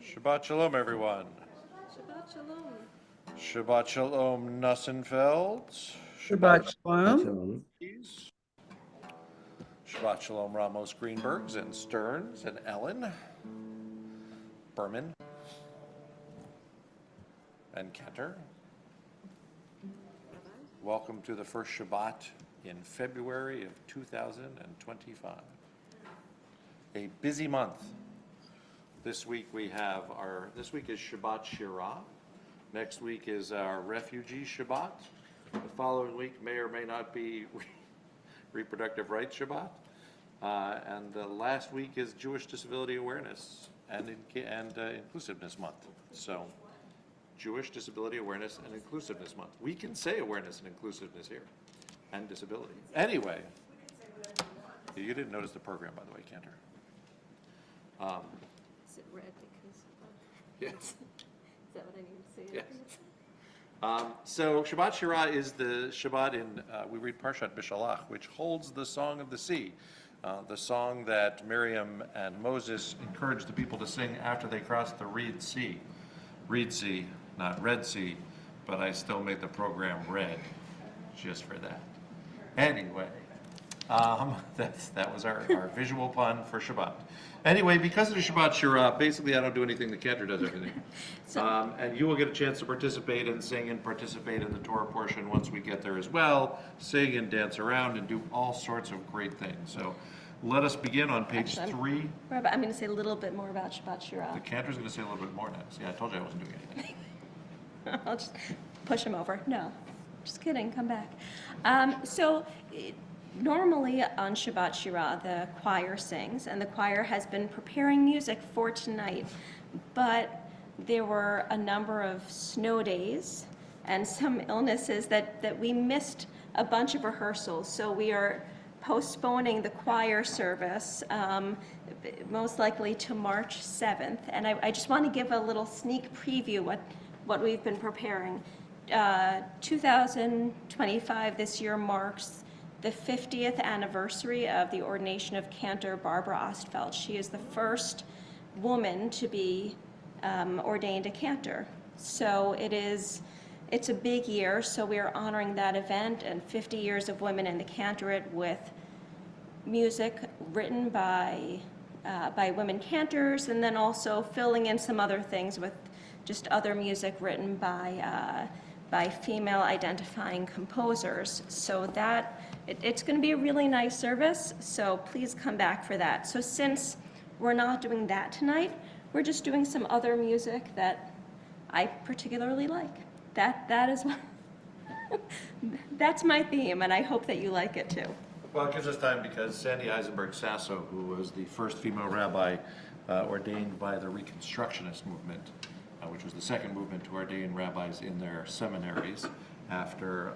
Shabbat Shalom, everyone. Shabbat Shalom. Shabbat Shalom, Nussenfeld. Shabbat Shalom. Shalom. Shabbat Shalom, Ramos Greenbergs and Stearns and Ellen. Berman. And Ketter. Welcome to the first Shabbat in February of 2025. A busy month. This week this week is Shabbat Shirah. Next week is our Refugee Shabbat. The following week may or may not be Reproductive Rights Shabbat. And the last week is Jewish Disability Awareness and Inclusiveness Month. So, Jewish Disability Awareness and Inclusiveness Month. We can say awareness and inclusiveness here, and disability. Anyway, you didn't notice the program, by the way, Cantor. Is it red because Yes. is that what I need to say? Yes. So Shabbat Shirah is the Shabbat we read Parshat Bishalach, which holds the Song of the Sea, the song that Miriam and Moses encouraged the people to sing after they crossed the Reed Sea. Reed Sea, not Red Sea, but I still made the program red just for that. Anyway, that was our visual pun for Shabbat. Anyway, because of the Shabbat Shirah, basically I don't do anything, the Cantor does everything. And you will get a chance to participate and sing and participate in the Torah portion once we get there as well, sing and dance around and do all sorts of great things. So let us begin on page 3. I'm going to say a little bit more about Shabbat Shirah. The Cantor's going to say a little bit more now. See, I told you I wasn't doing anything. I'll just push him over. No, just kidding. Come back. Normally on Shabbat Shirah, the choir sings, and the choir has been preparing music for tonight, but there were a number of snow days and some illnesses that we missed a bunch of rehearsals, so we are postponing the choir service, most likely to March 7th, and I just want to give a little sneak preview what we've been preparing. 2025 this year marks the 50th anniversary of the ordination of Cantor Barbara Ostfeld. She is the first woman to be ordained a cantor. So it's a big year, so we are honoring that event and 50 years of women in the cantorate with music written by women cantors, and then also filling in some other things with just other music written by female identifying composers. So it's going to be a really nice service, so please come back for that. So since we're not doing that tonight, we're just doing some other music that I particularly like. That is that's my theme, and I hope that you like it too. Well, it gives us time because Sandy Eisenberg Sasso, who was the first female rabbi ordained by the Reconstructionist movement, which was the second movement to ordain rabbis in their seminaries after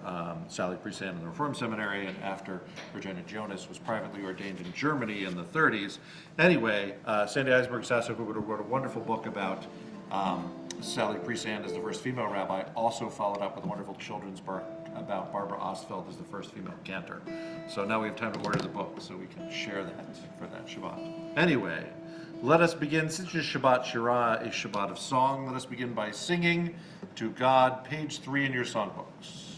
Sally Priesand in the Reform Seminary and after Virginia Jonas was privately ordained in Germany in the 30s. Anyway, Sandy Eisenberg Sasso, who wrote a wonderful book about Sally Priesand as the first female rabbi, also followed up with a wonderful children's book about Barbara Ostfeld as the first female cantor. So now we have time to order the book so we can share that for that Shabbat. Anyway, let us begin, since it's Shabbat Shirah, a Shabbat of song, let us begin by singing to God, page 3 in your songbooks.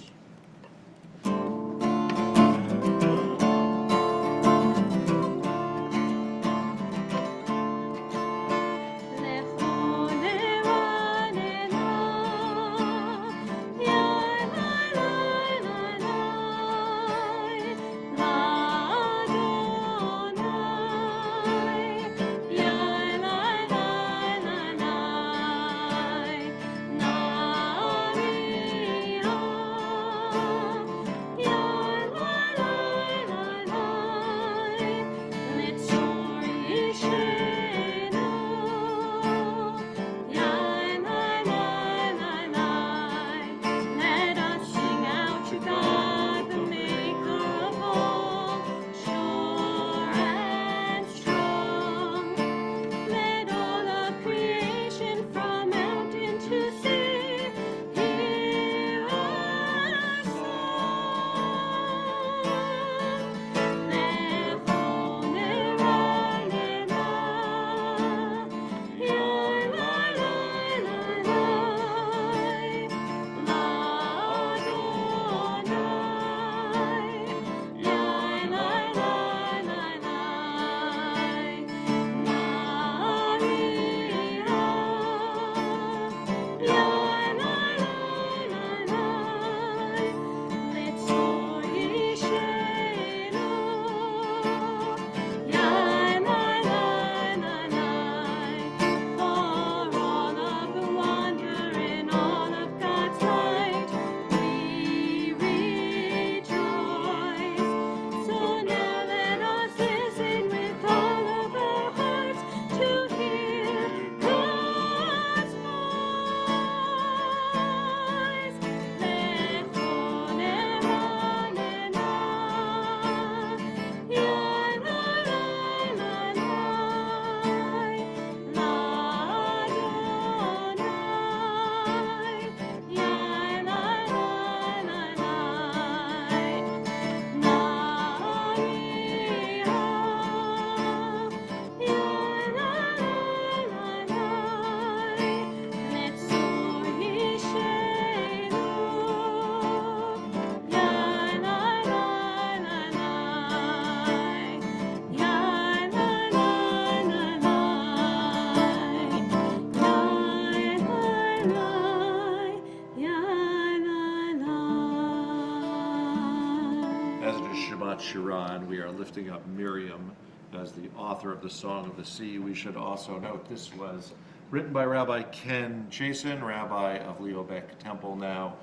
is Shabbat Shirah, and we are lifting up Miriam as the author of the Song of the Sea. We should also note this was written by Rabbi Ken Chasen, rabbi of Leo Beck Temple now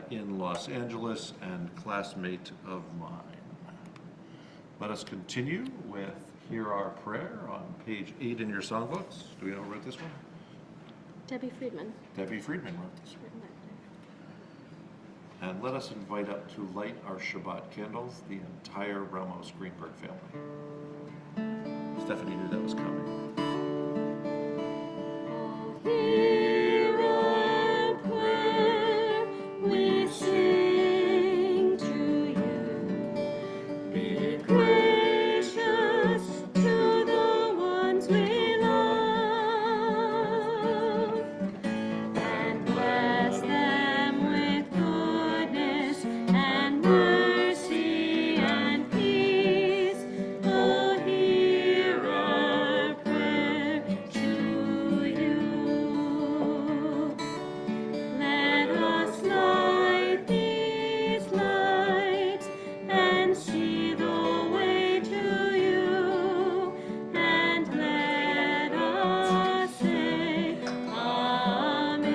in Los Angeles, and classmate of mine. Let us continue with Hear Our Prayer on page 8 in your songbooks. Do we know who wrote this one? Debbie Friedman. Debbie Friedman wrote this one. And let us invite up to light our Shabbat candles the entire Ramos Greenberg family. Stephanie knew that was coming. Hear our prayer, we sing to you. Be gracious to the ones we love, and bless them with goodness and mercy and peace. Oh, hear our prayer to you. Let us light these lights and see the way to you, and let us say Amen.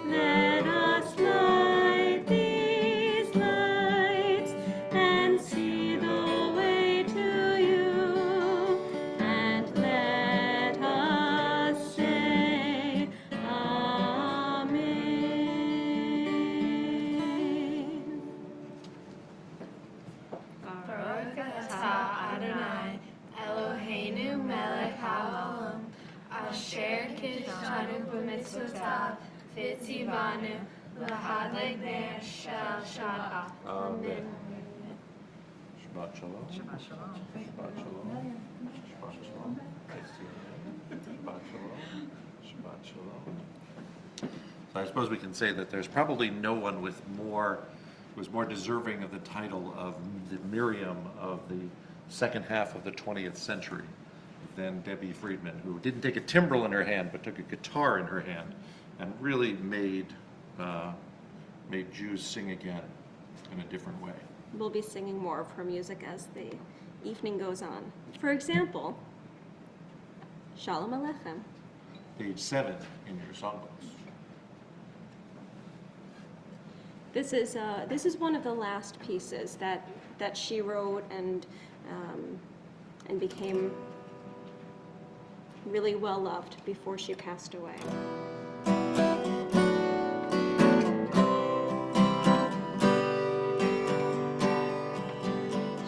Let us light these lights and see the way to you, and let us say Amen. Baruch atah Adonai, Eloheinu melech haolam, asher kidshanu b'mitzvotav, v'tzivanu l'hadlek ner shel Shabbat. Amen. Shabbat Shalom. Shabbat Shalom. Shabbat Shalom. Shabbat Shalom. Shabbat Shalom. Shabbat Shalom. So I suppose we can say that there's probably no one with was more deserving of the title of the Miriam of the second half of the 20th century than Debbie Friedman, who didn't take a timbrel in her hand, but took a guitar in her hand and really made Jews sing again in a different way. We'll be singing more of her music as the evening goes on. For example, Shalom Aleichem. Page 7 in your songbooks. This is one of the last pieces that she wrote and became really well loved before she passed away.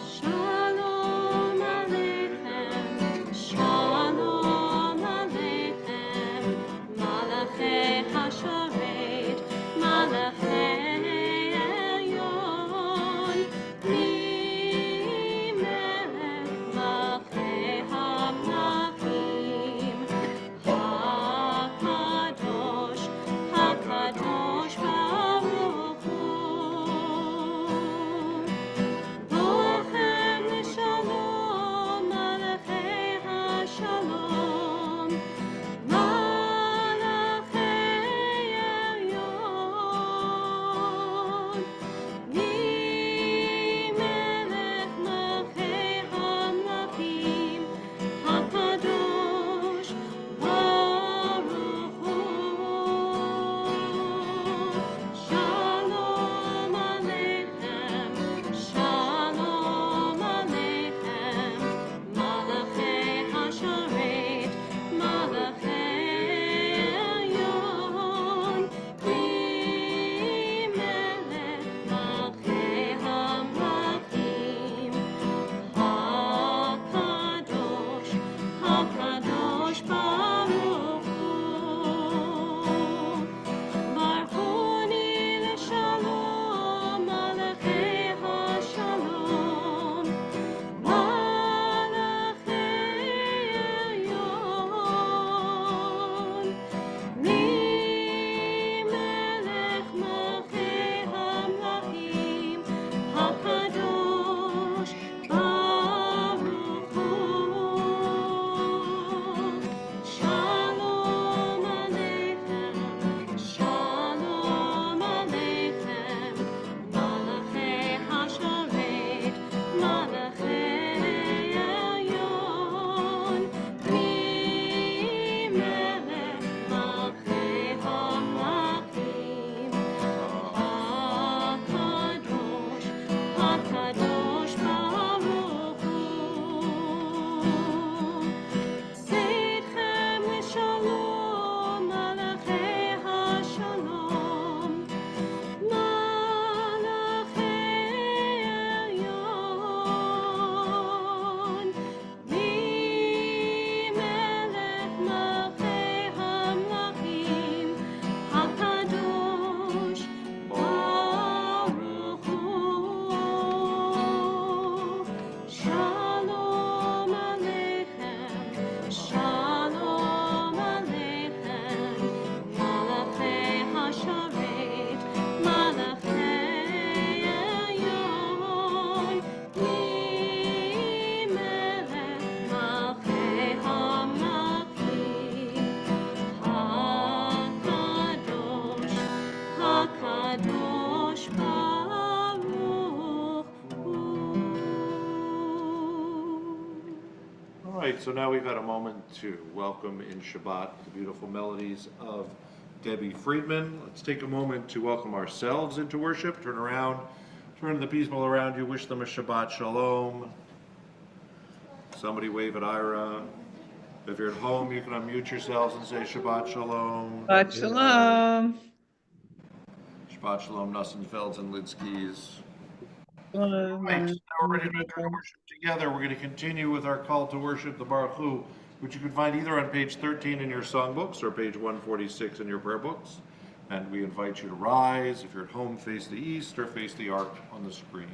Shalom Aleichem, Shalom Aleichem, Malachei Hasharet, Malachei Elyon, Mimelech Malchei HaMelachim, HaKadosh right, so now we've got a moment to welcome in Shabbat the beautiful melodies of Debbie Friedman. Let's take a moment to welcome ourselves into worship. Turn around, turn to the people around you, wish them a Shabbat Shalom. Somebody wave at Ira. If you're at home, you can unmute yourselves and say Shabbat Shalom. Shabbat Shalom. Shabbat Shalom, Nussenfelds and Lidskis. Shalom. Right, now we're ready to enter into worship together. We're going to continue with our call to worship, the Baruch Hu, which you can find either on page 13 in your songbooks or page 146 in your prayer books. And we invite you to rise. If you're at home, face the east or face the ark on the screen.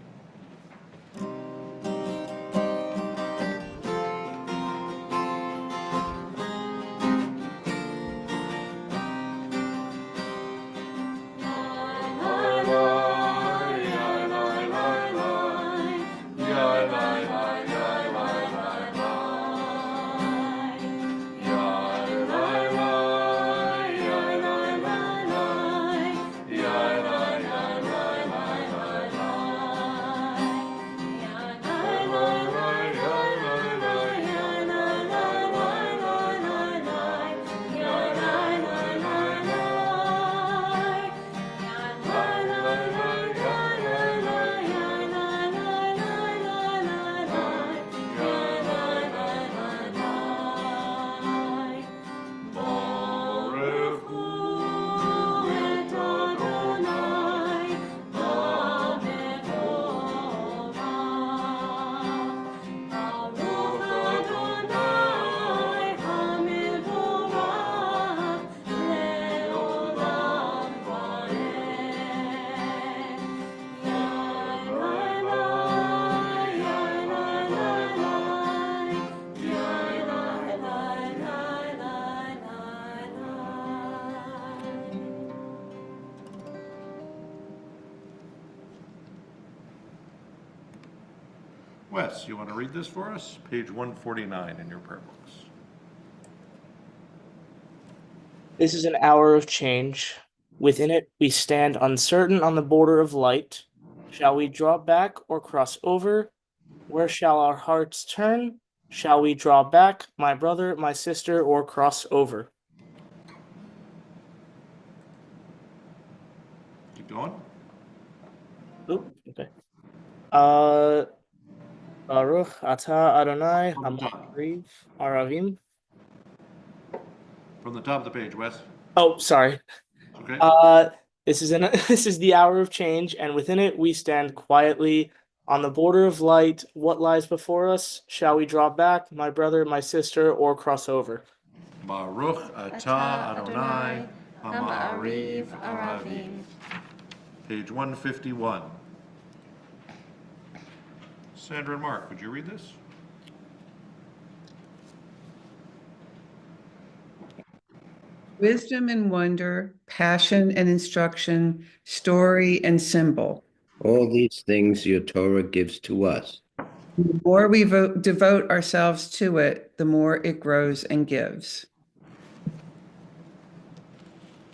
Wes, you want to read this for us? Page 149 in your prayer books. This is an hour of change. Within it, we stand uncertain on the border of light. Shall we draw back or cross over? Where shall our hearts turn? Shall we draw back, my brother, my sister, or cross over? Keep going. Oop, okay. Baruch atah Adonai From the top. Hamariv Aravim. From the top of the page, Wes. Oh, sorry. Okay. This is the hour of change, and within it we stand quietly on the border of light. What lies before us? Shall we draw back, my brother, my sister, or cross over? Baruch atah Adonai Hamariv Aravim. Page 151. Sandra and Mark, would you read this? Wisdom and wonder, passion and instruction, story and symbol. All these things your Torah gives to us. The more we devote ourselves to it, the more it grows and gives.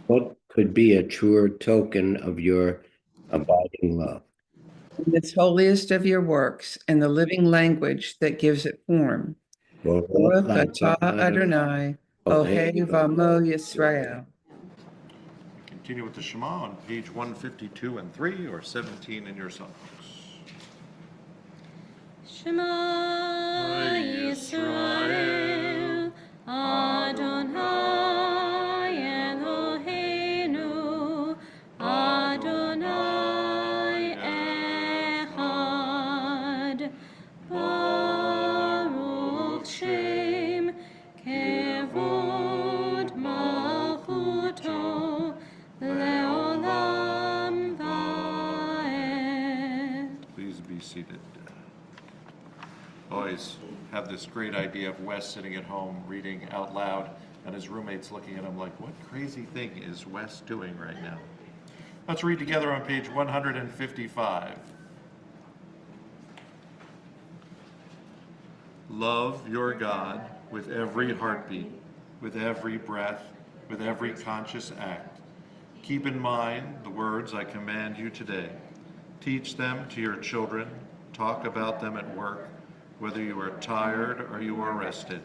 What could be a truer token of your abiding love? In this holiest of your works and the living language that gives it form. Baruch atah Adonai, Ohei v'amo Yisrael. Continue with the Shema on page 152 and 3 or 17 in your songbooks. Shema Yisrael, Adonai Eloheinu, Adonai Echad, Baruch Shem, Kevod Malchuto, Leolam Vaed. Please be seated. Always have this great idea of Wes sitting at home reading out loud and his roommates looking at him like, what crazy thing is Wes doing right now? Let's read together on page 155. Love your God with every heartbeat, with every breath, with every conscious act. Keep in mind the words I command you today. Teach them to your children. Talk about them at work. whether you are tired or you are rested.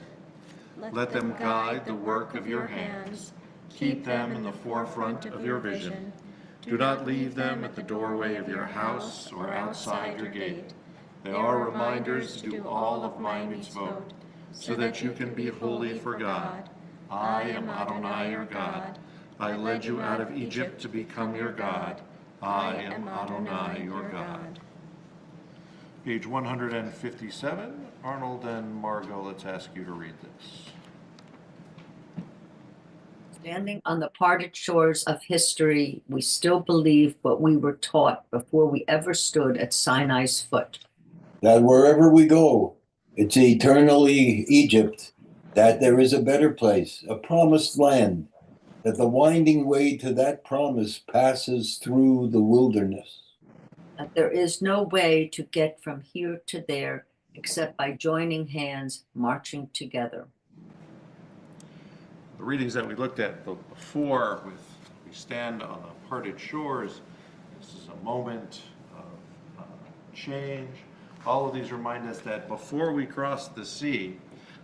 Let them guide the work of your hands. Keep them in the forefront of your vision. Do not leave them at the doorway of your house or outside your gate. They are reminders to do all of my mitzvot, so that you can be holy for God. I am Adonai your God. I led you out of Egypt to become your God. I am Adonai your God. Page 157. Arnold and Margot, let's ask you to read this. Standing on the parted shores of history, we still believe what we were taught before we ever stood at Sinai's foot. That wherever we go, it's eternally Egypt, that there is a better place, a promised land, that the winding way to that promise passes through the wilderness. That there is no way to get from here to there except by joining hands, marching together. The readings that we looked at before, with we stand on the parted shores, this is a moment of change. All of these remind us that before we cross the sea,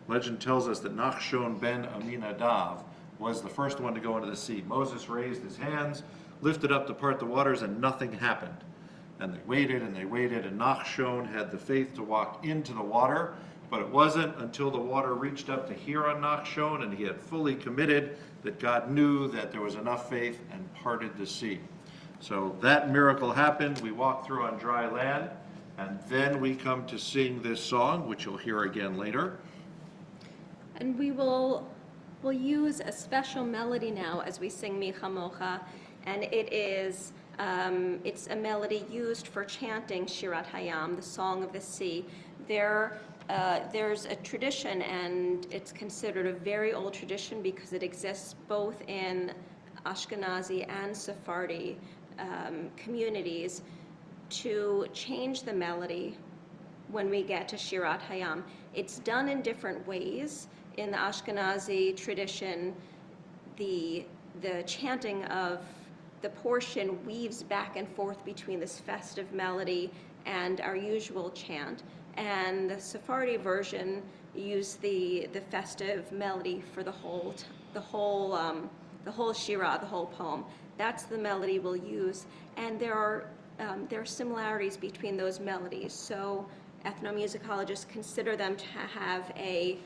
legend tells us that Nachshon ben Aminadav was the first one to go into the sea. Moses raised his hands, lifted up to part the waters, and nothing happened. And they waited and they waited, and Nachshon had the faith to walk into the water, but it wasn't until the water reached up to here on Nachshon and he had fully committed that God knew that there was enough faith and parted the sea. So that miracle happened. We walked through on dry land, and then we come to sing this song, which you'll hear again later. And we'll use a special melody now as we sing Mi Chamocha, and it's a melody used for chanting Shirat Hayam, the Song of the Sea. There's a tradition, and it's considered a very old tradition because it exists both in Ashkenazi and Sephardi communities, to change the melody when we get to Shirat Hayam. It's done in different ways. In the Ashkenazi tradition, the chanting of the portion weaves back and forth between this festive melody and our usual chant. And the Sephardi version used the festive melody for the whole Shirah, the whole poem. That's the melody we'll use, and there are similarities between those melodies. So ethnomusicologists consider them to have a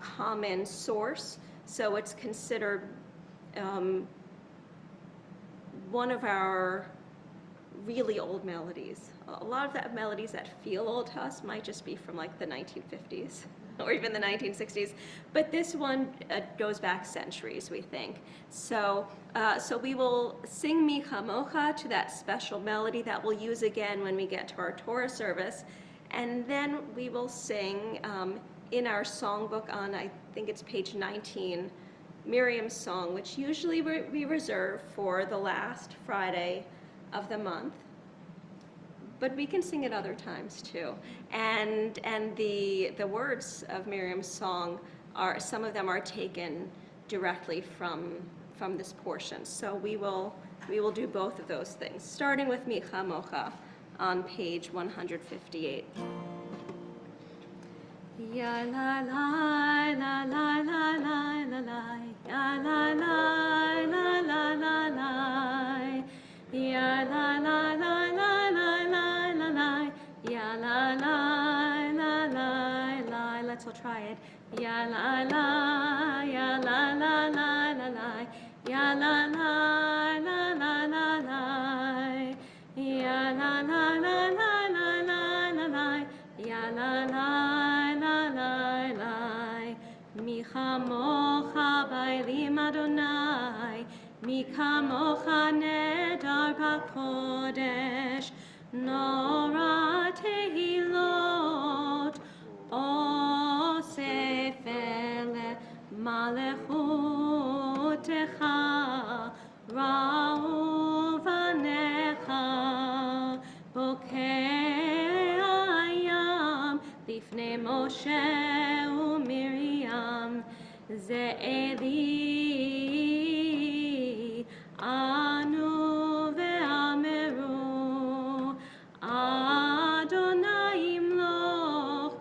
common source. So it's considered one of our really old melodies. A lot of the melodies that feel old to us might just be from like the 1950s or even the 1960s, but this one goes back centuries, we think. So we will sing Mi Chamocha to that special melody that we'll use again when we get to our Torah service, and then we will sing in our songbook on, I think it's page 19, Miriam's song, which usually we reserve for the last Friday of the month, but we can sing it other times too. And the words of Miriam's song some of them are taken directly from this portion. So we will do both of those things, starting with Mi Chamocha on page 158. Ya la la la la la la la la, ya la la la la la la, ya la la la la la la la la, ya la la la la la. Let's all try it. Ya la la, ya la la la la la, ya la la la la la la, ya la la la la la la la la, ya la la. Mi chamocha bailim Adonai, mi kamocha nedar b'kodesh, nora tehilot, osef ele malechutecha, ra'u vanecha, bokeh ayam, lifnei Moshe Miriam, ze Eli, anu ve'ameru, Adonai imloch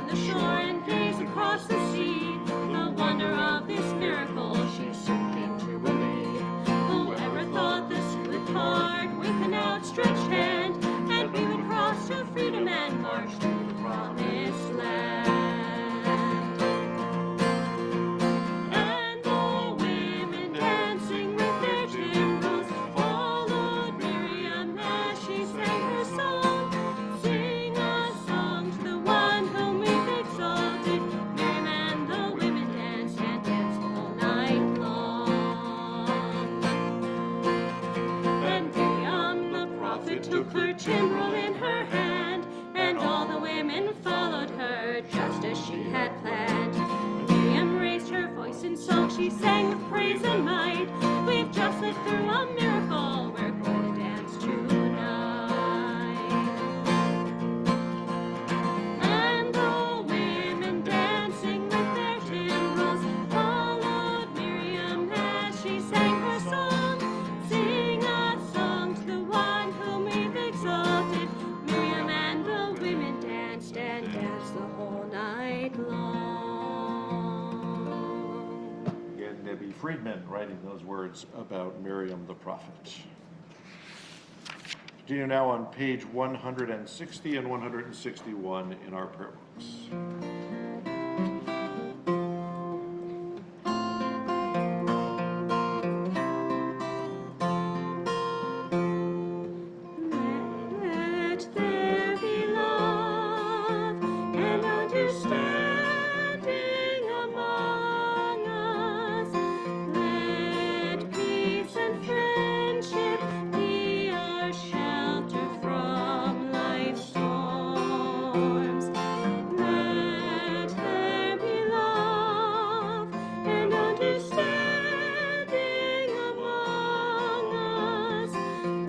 on the shore and gaze across the sea. The wonder of this miracle she soon came to believe. Whoever thought this would part with an outstretched hand, and we would cross to freedom and march to the promised land. And the women dancing with their timbrels followed Miriam as she sang her song. Sing a song to the one whom we've exalted. Miriam and the women danced and danced all night long. And Miriam the prophet took her timbrel in her hand, and all the women followed her just as she had planned. Miriam raised her voice in song, she sang with praise and might. We've just lived through a miracle, we're going to dance tonight. And the women dancing with their timbrels followed Miriam as she sang her song. Sing a song to the one whom we've exalted. Miriam and the women danced and danced the whole night long. Again, Debbie Friedman writing those words about Miriam the prophet. Continue now on page 160 and 161 in our prayer books. Let there be love and understanding among us. Let peace and friendship be our shelter from life's storms. Let there be love and understanding among us.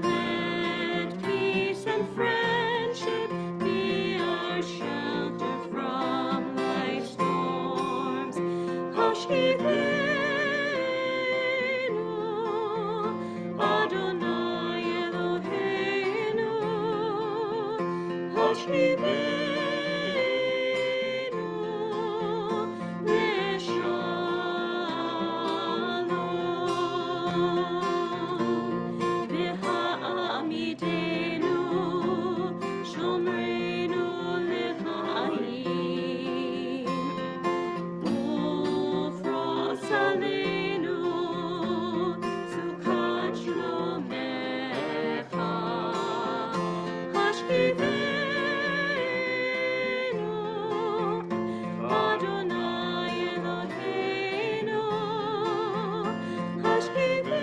Let peace and friendship be our shelter from life's storms. Hashivenu, Adonai Eloheinu. Hashivenu, Leshalom. V'ha'amidenu, Shomrenu lechaim. Ufros aleinu, Sukkot shlomecha. Hashivenu, Adonai Eloheinu. Hashivenu,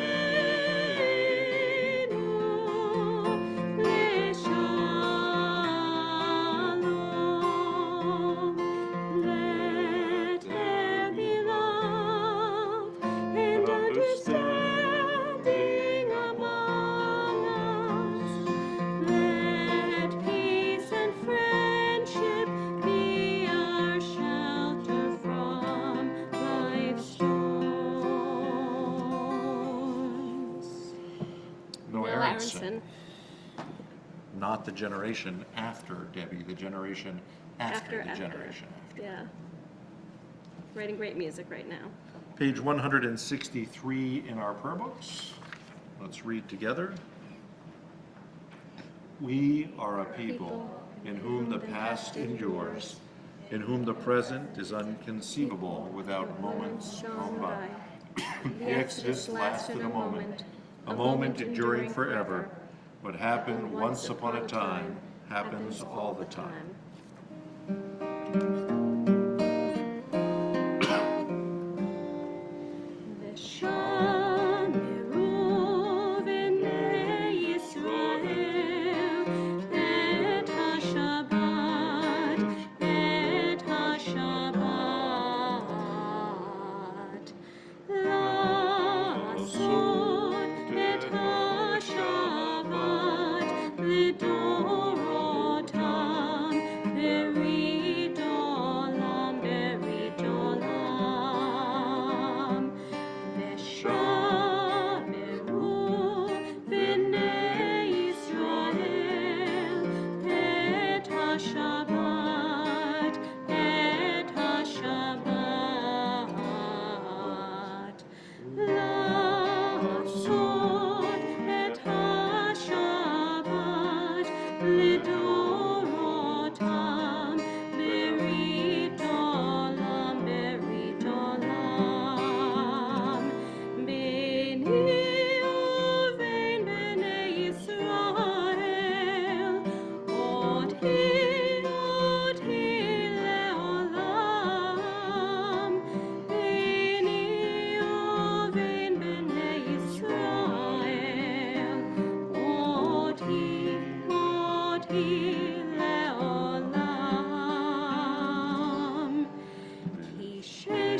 Leshalom. Let there be love and understanding among us. Let peace and friendship be our shelter from life's storms. No Bill Aronson. Not the generation after Debbie, the generation after the generation after. Yeah. Writing great music right now. Page 163 in our prayer books. Let's read together. We are a people in whom the past endures, in whom the present is unconceivable without moments gone by. The exodus lasted a moment enduring forever. What happened once upon a time happens all the time. V'shameru v'nei Yisrael et HaShabbat, et HaShabbat. La'asot et HaShabbat l'dorotam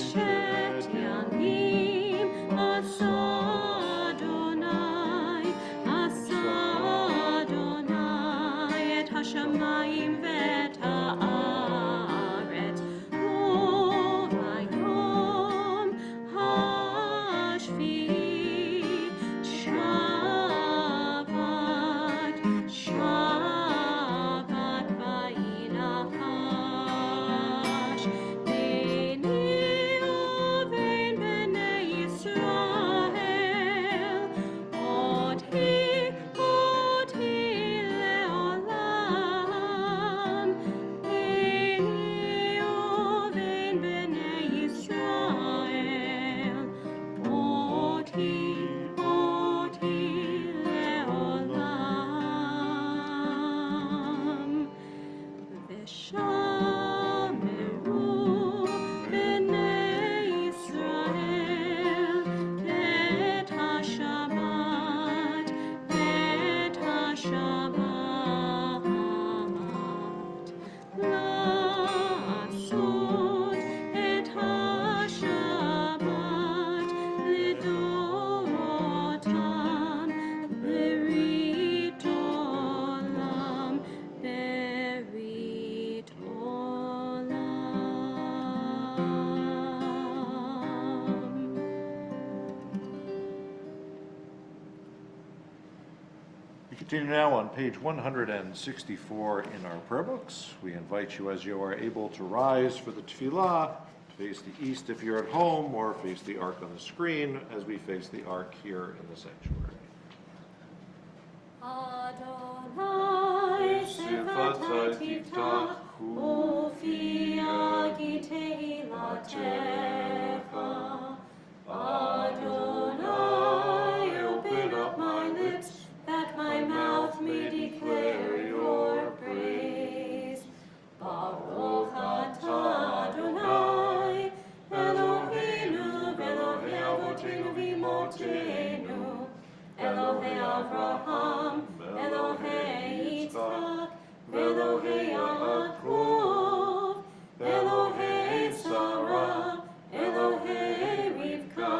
Eshet Yanim Asa Adonai Et Hashamayim Vet Haaretz Vayom Hashvi Shabbat Vayinachash Beni uvein Bnei Yisrael Oti Leolam Beni uvein Bnei Yisrael Oti Leolam V'shameru b'nei Yisrael et HaShabbat La'asot et HaShabbat Lidorotam Berit Olam Berit Olam. We continue now on page 164 in our prayer books. We invite you, as you are able, to rise for the tefillah, face the east if you're at home, or face the ark on the screen as we face the ark here in the sanctuary. Adonai Sefatai Tiftach Ufia Giteilatecha. Adonai, open up my lips, that my mouth may declare your praise. Baruch atah Adonai, Eloheinu v'Elohei avotenu v'imotenu, Elohei Avraham, Elohei Yitzchak, Elohei Yaakov, Elohei Sarah, Elohei Rivka,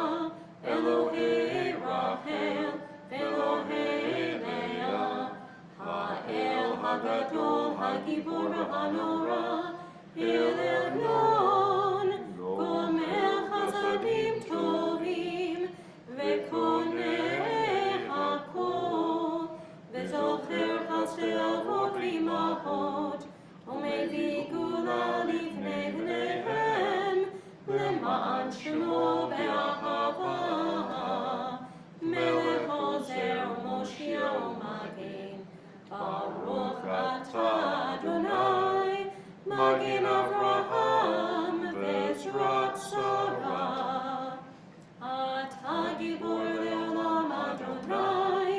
Elohei Rachel, Elohei Leah, Ha'el Hagadol, Hagibor V'Hanora, El Elyon, Gomer Chasadim Tovim, V'Koneh HaKol, V'Zocher Chasdei Avot V'Imahot, Umevii Gula Livnei Bneihem, L'ma'an Shemo Be'ahava, Melech Ozer Moshiach U'Magen, Baruch atah Adonai, Magen Avraham V'Ezrat Sarah. Atah Gibor Le'olam Adonai,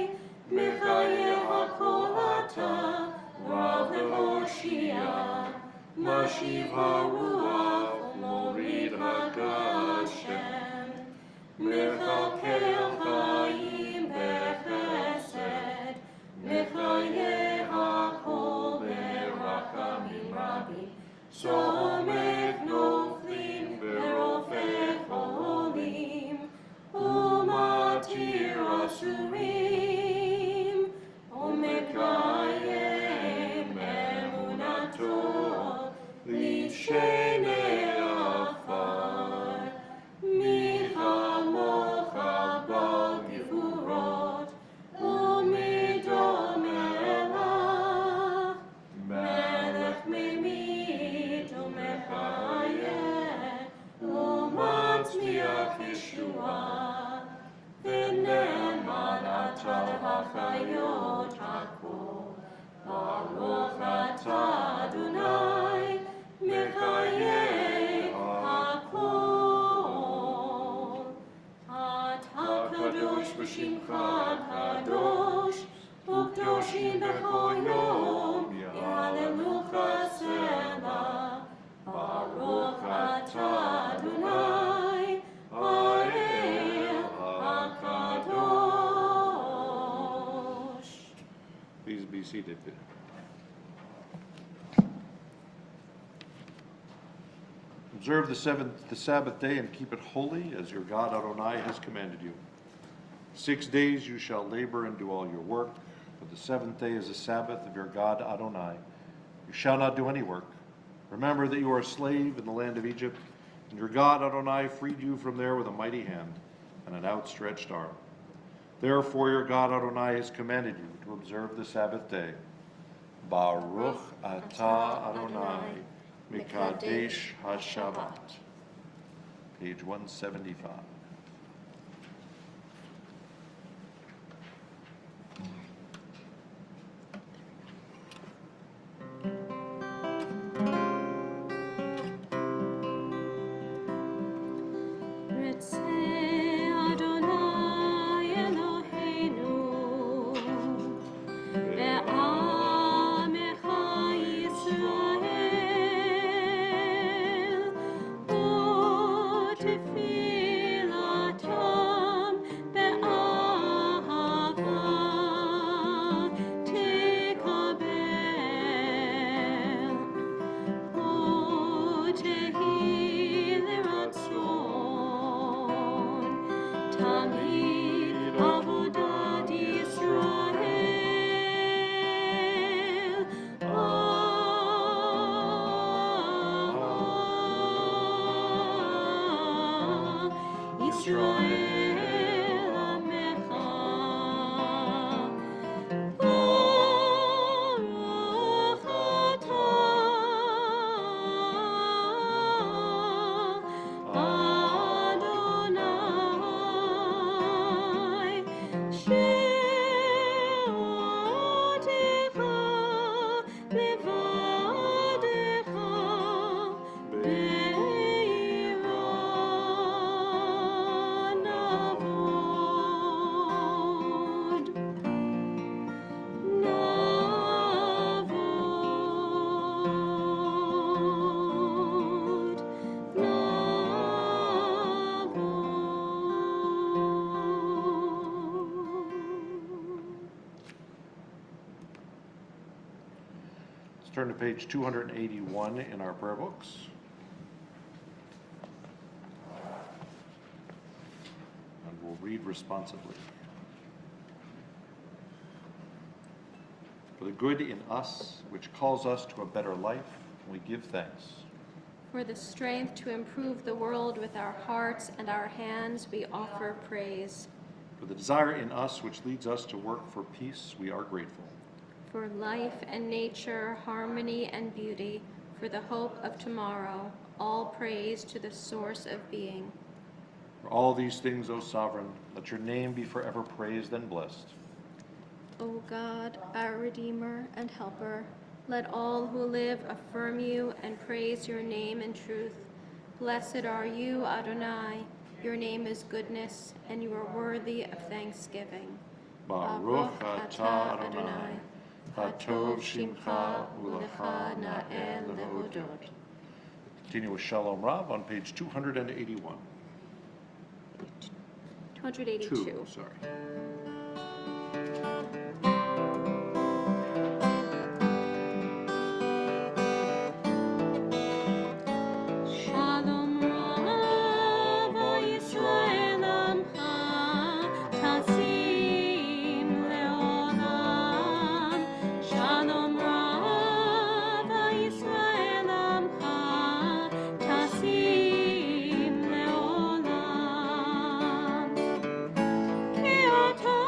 Mechayeh HaKol atah, Rav Le'Hoshia, Mashiv HaRuach, Morid HaGashem, Mechakel Chaim Bechesed, Mechayeh HaKol Berachamim Rabim, Somech Noflim Berofech Olim, Umatir Asurim, Umekayem Emunato, Lishenei Afar, Michamocha B'Givurot, Umidom Elach, Melech Memit Umechayeh, Umatzmiach Yeshua, V'ne'eman atah l'hachayot hakol, Baruch atah Adonai, Mechayeh hakol. Atah kadosh v'shimcha kadosh, u'kdoshim b'chol yom, yehalelucha selah. Baruch atah Adonai, Ha'el HaKadosh. Please be seated. Observe the Sabbath day and keep it holy as your God Adonai has commanded you. 6 days you shall labor and do all your work, but the seventh day is the Sabbath of your God Adonai. You shall not do any work. Remember that you are a slave in the land of Egypt, and your God Adonai freed you from there with a mighty hand and an outstretched arm. Therefore your God Adonai has commanded you to observe the Sabbath day. Baruch atah Adonai Mikadesh HaShabbat. Page 175. Turn to page 281 in our prayer books. And we'll read responsibly. For the good in us, which calls us to a better life, we give thanks. For the strength to improve the world with our hearts and our hands, we offer praise. For the desire in us, which leads us to work for peace, we are grateful. For life and nature, harmony and beauty, for the hope of tomorrow, all praise to the source of being. For all these things, O Sovereign, let your name be forever praised and blessed. O God, our Redeemer and Helper, let all who live affirm you and praise your name in truth. Blessed are you, Adonai. Your name is goodness, and you are worthy of thanksgiving. Baruch atah Adonai. Hatov Shimcha Ulecha Na'el Lehodot. Continue with Shalom Rav on page 281. 282. Sorry. Shalom Rav, O Yisrael Amcha, Tasim Leolam. Shalom Rav, O Yisrael Amcha, Tasim Leolam. Ki ata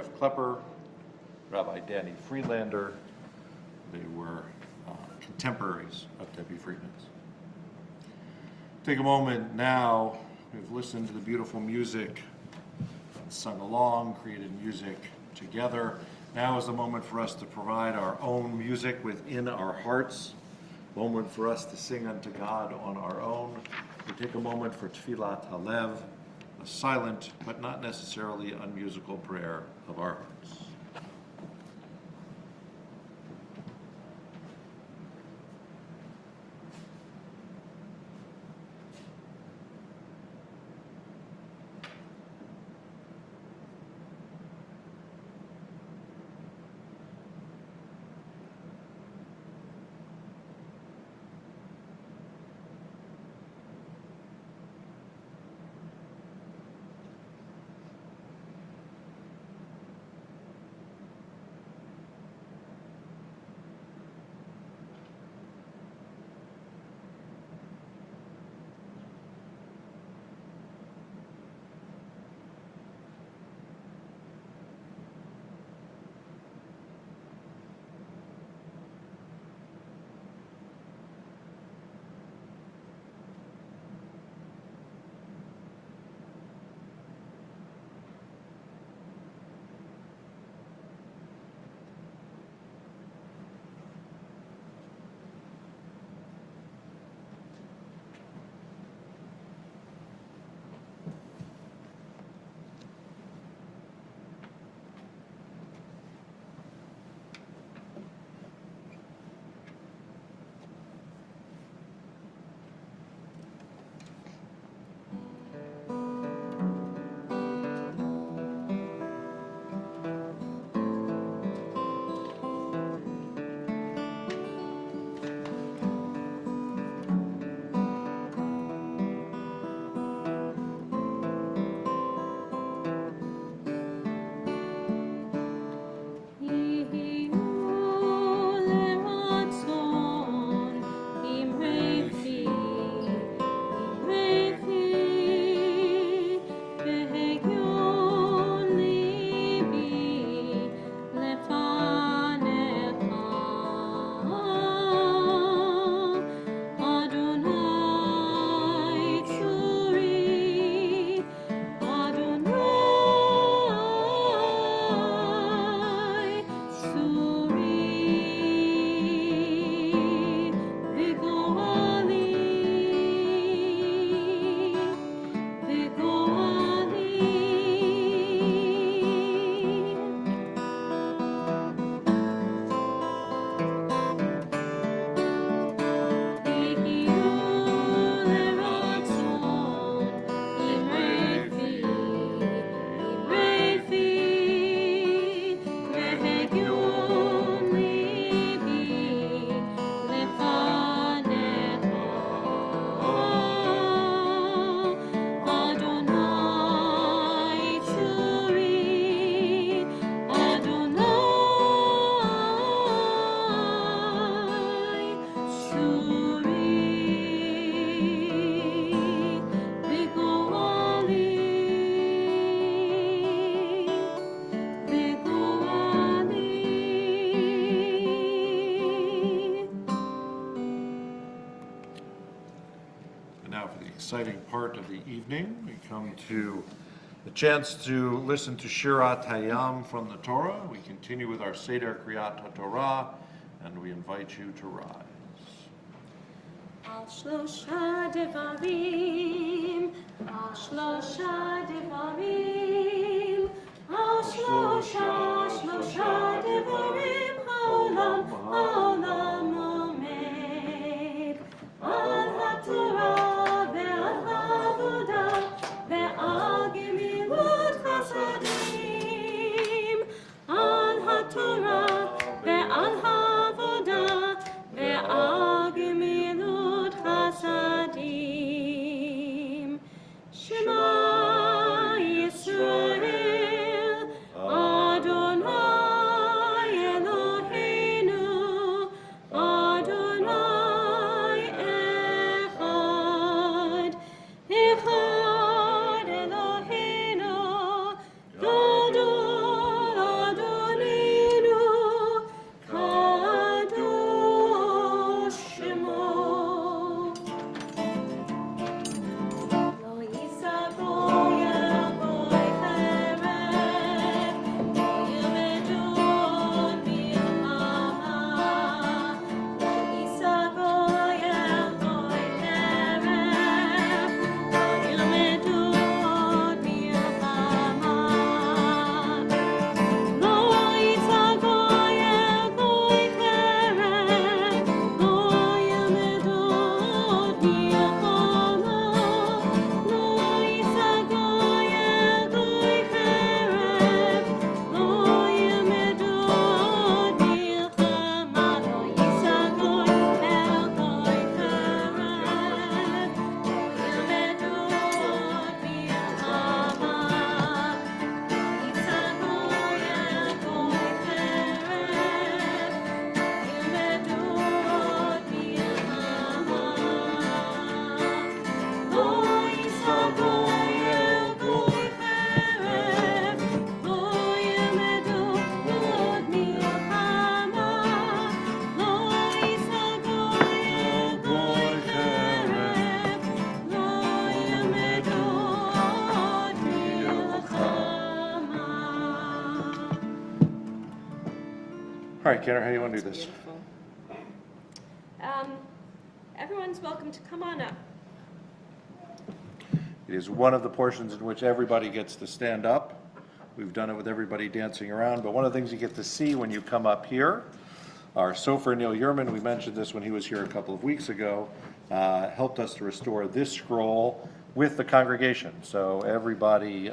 Jeff Klepper, Rabbi Danny Freelander. They were contemporaries of Debbie Friedman's. Take a moment now. We've listened to the beautiful music, sung along, created music together. Now is the moment for us to provide our own music within our hearts, moment for us to sing unto God on our own. We take a moment for Tfilat Halev, a silent but not necessarily unmusical prayer of our hearts. Exciting part of the evening. We come to the chance to listen to Shirah Hayam from the Torah. We continue with our Seder Kriyat HaTorah, and we invite you to rise. Al shlosha devarim, al shlosha devarim, al shlosha devarim, haolam, haolam omed, al haTorah. Shema Yisrael, Adonai All right, Kenner, how do you want to do this? Beautiful. Everyone's welcome to come on up. It is one of the portions in which everybody gets to stand up. We've done it with everybody dancing around, but one of the things you get to see when you come up here, our Sofer Neil Yerman, we mentioned this when he was here a couple of weeks ago, helped us to restore this scroll with the congregation. So everybody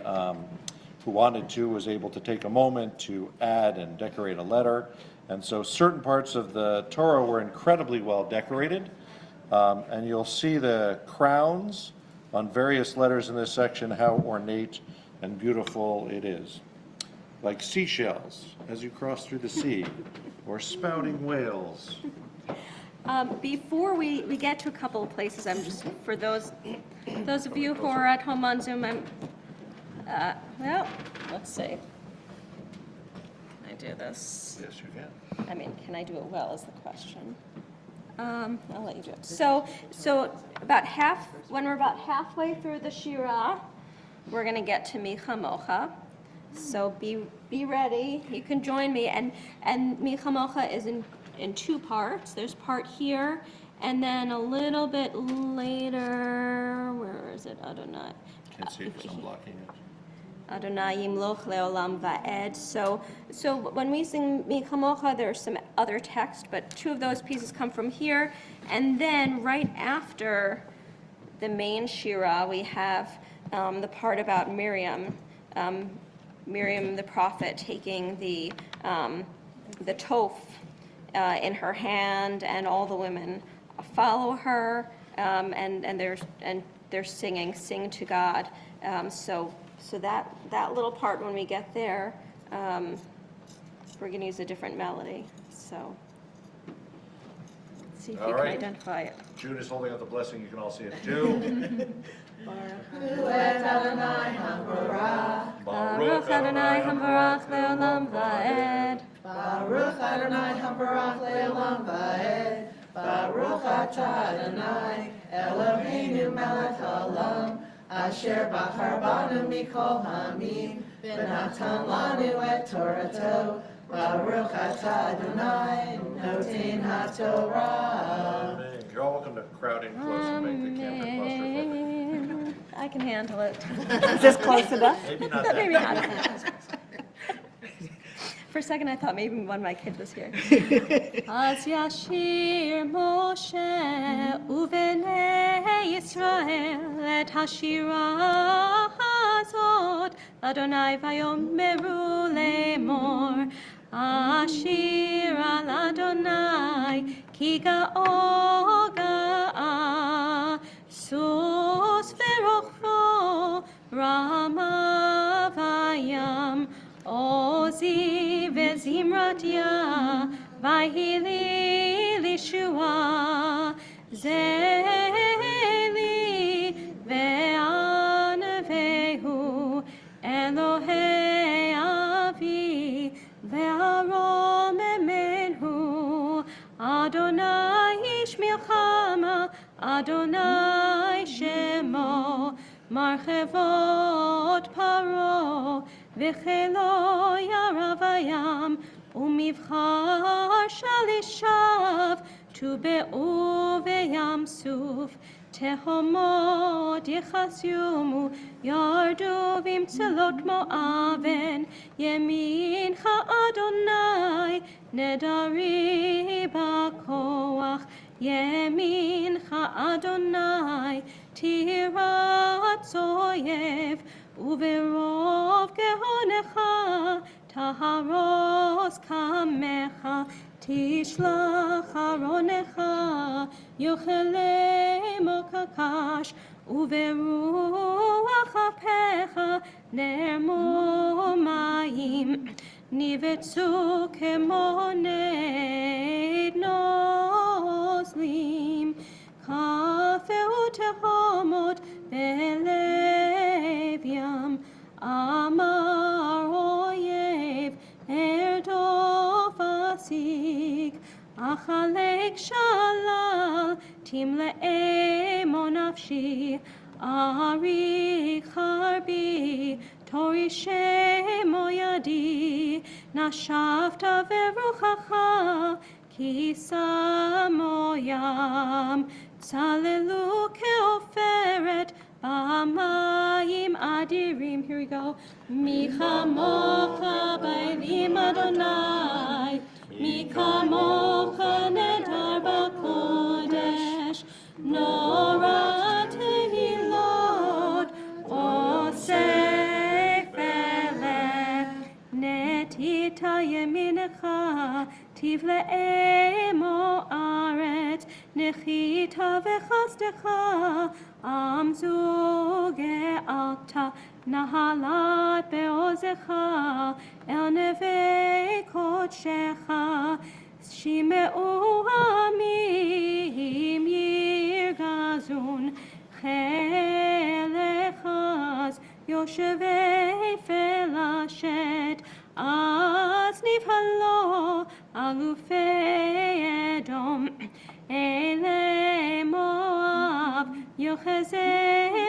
who wanted to was able to take a moment to add and decorate a letter. And so certain parts of the Torah were incredibly well decorated. And you'll see the crowns on various letters in this section, how ornate and beautiful it is. Like seashells as you cross through the sea, or spouting whales. Before we get to a couple of places, I'm just, for those of you who are at home on Zoom, well, let's see. Can I do this? Yes, you can. I mean, can I do it well is the question. I'll let you do it. So when we're about halfway through the Shirah, we're going to get to Micha Mocha. So be ready. You can join me. And Micha Mocha is in two parts. There's part here, and then a little bit later, where is it? Adonai. Can't see it because I'm blocking it. Adonai Yimloch Leolam Va'ed. So when we sing Micha Mocha, there's some other text, but two of those pieces come from here. And then right after the main Shirah, we have the part about Miriam, Miriam the prophet taking the toph in her hand, and all the women follow her, and they're singing, "Sing to God." So that little part, when we get there, we're going to use a different melody. So let's see if All you can right. identify it. June is holding up the blessing. You can all see it too. Baruch Adonai Hamvarach Leolam Va'ed. Baruch Adonai Hamvarach Leolam Va'ed. Baruch atah Adonai Eloheinu melech haolam asher bachar banu mikol hamim v'natan lanu et Torato. Baruch atah Adonai noten haTorah. Amen. You're all welcome to crowd in close and make the camera claustrophobic. Amen. I can handle it. Is this close enough? Maybe not that. Maybe not. For a second, I thought maybe one of my kids was here. Az yashir Moshe uvenei Yisrael et hashira hazot Adonai vayomeru lemor Ashir al Adonai ki ga'oga sus verochvo rama vayam Ozi vezimratia vahili lishua zeli ve'anavehu Elohei avi ve'arom emenhu Adonai ish milchama Adonai shemo marchevot paro V'chelo yarav hayam umivchar shalishav tu be'u ve'yam suf tehomot yechasyumu yardu v'imtzelot mo'aven yemin ha'adonai nedari ba'koach yemin ha'adonai tirat zoyev uverov gehonecha taharos kamecha tishlach aronecha yochele mokakash uveruach apecha nermo mayim nivetzu kemoned noslim kafeu tehomot belevyam amar oyev erdofasik achalek shalal timle'emo nafshi arik harbi Tori shemo yadi, nashavta veruchacha, ki samoyam, tzalelu keoferet, b'hamayim adirim. Here we go. Mi chamocha b'elim Adonai, mi kamocha nedar b'kodesh, nora tehilot, osef elef, netita yeminecha, tivle emo aret, nechita v'chasdecha, amzu ge'alta, nahalat be'ozecha, el neve kodshecha, shimeu amim yirgazun, chelechaz, yoshevei felashet, az nivhalo, alufei Edom, ele Moab, yocheze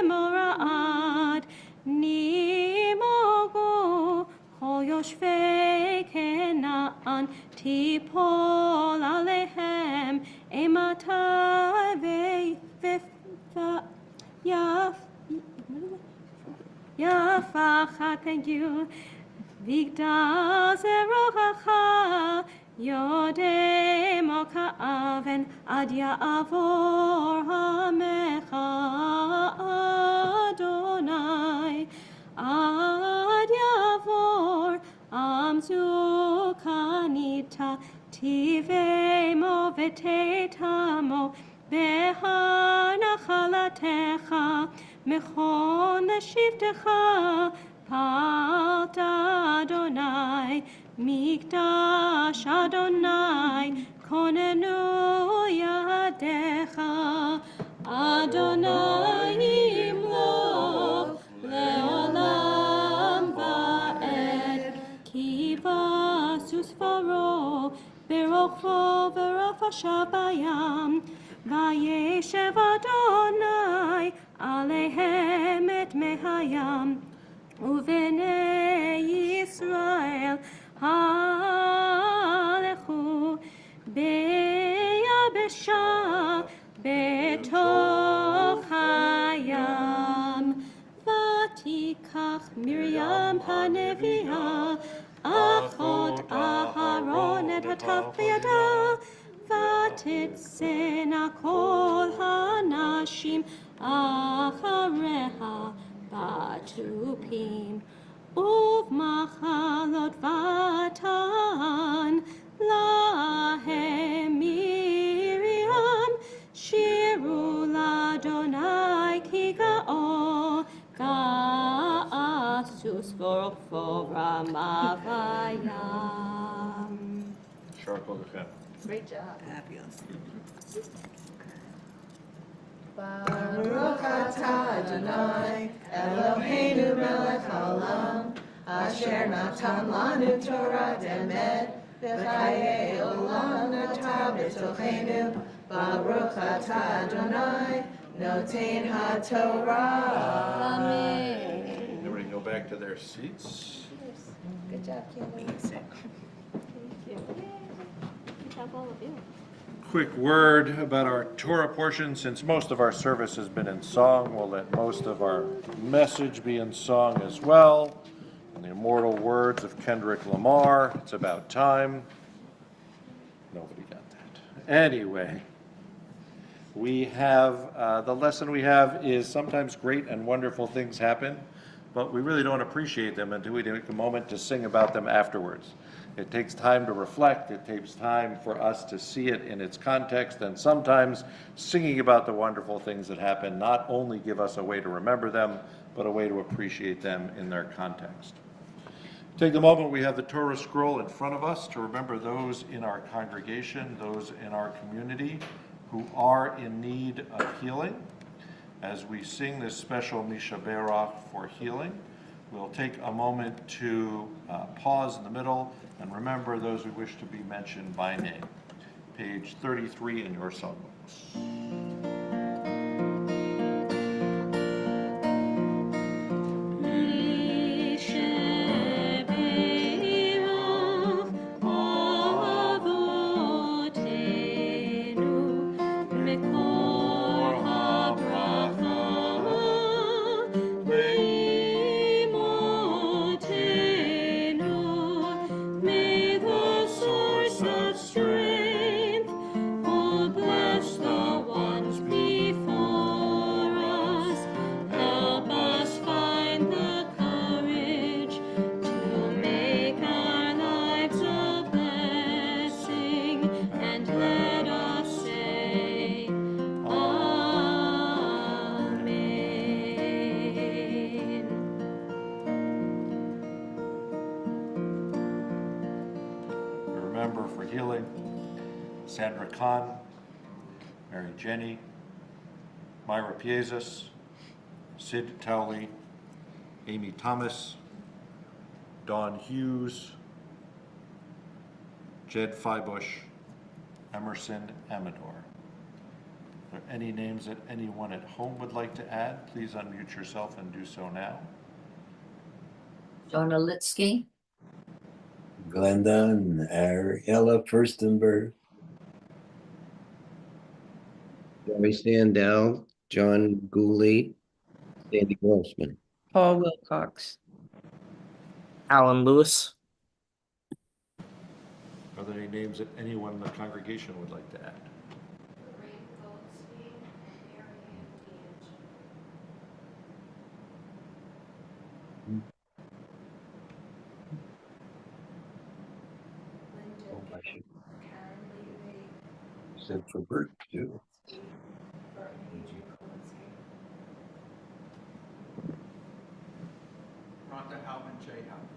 morad, nimogu, chol yoshvei Kenaan, tipol alehem, ematai ve'fa, yafacha, thank you, Vigdal zerochacha, Yodemo ka'aven, ad ya'avor hamecha Adonai, ad ya'avor amzu kanita, tivemo vetetamo, behar nachalatecha, mechon shivtecha, Palta Adonai, Mikdash Adonai, Konenu Yadecha, Adonai Imloch, Leolam Va'ed, Kiva Susfaro, Berocho Verafa Shabayam, Vayeshev Adonai, Alehem et Mehayam, Uvnei Yisrael halechu beyabesha betoch hayam, vatikach Miriam hanevia achot Aharon et hataf biyada, vatitzena kol hanashim achareha Batupim, Uvmachalot Vatan, Lahem Miriam, Shiru Ladonai Kigao, Ga'asus Vorofora Mavayam. Shirah. Great job. Fabulous. Baruch atah Adonai, Eloheinu melech haolam, asher natan lanu Torah demet, v'chayei olam nata b'tochenu. Baruch atah Adonai, noten haTorah. Amen. Everybody go back to their seats. Good job, Kimberly. Amazing. Thank you. Good job, all of you. Quick word about our Torah portion. Since most of our service has been in song, we'll let most of our message be in song as well. In the immortal words of Kendrick Lamar, it's about time. Nobody got that. Anyway, we have, the lesson we have is sometimes great and wonderful things happen, but we really don't appreciate them until we take a moment to sing about them afterwards. It takes time to reflect, it takes time for us to see it in its context, and sometimes singing about the wonderful things that happen not only give us a way to remember them, but a way to appreciate them in their context. Take the moment we have the Torah scroll in front of us to remember those in our congregation, those in our community who are in need of healing. As we sing this special Mishaberach for healing, we'll take a moment to pause in the middle and remember those we wish to be mentioned by name. Page 33 in your songbooks. Sandra Kahn, Mary Jenny, Myra Piezas, Sid Towley, Amy Thomas, Dawn Hughes, Jed Feibush, Emerson Amador. Are there any names that anyone at home would like to add? Please unmute yourself and do so now. Jonah Litsky, Glenda and Ariella Furstenberg, Jerry Sandell, John Gooley, Sandy Grossman. Paul Wilcox. Alan Lewis. Are there any names that anyone in the congregation would like to add? oh, I should said for Bert too. Rhonda Halvin J. Halvin.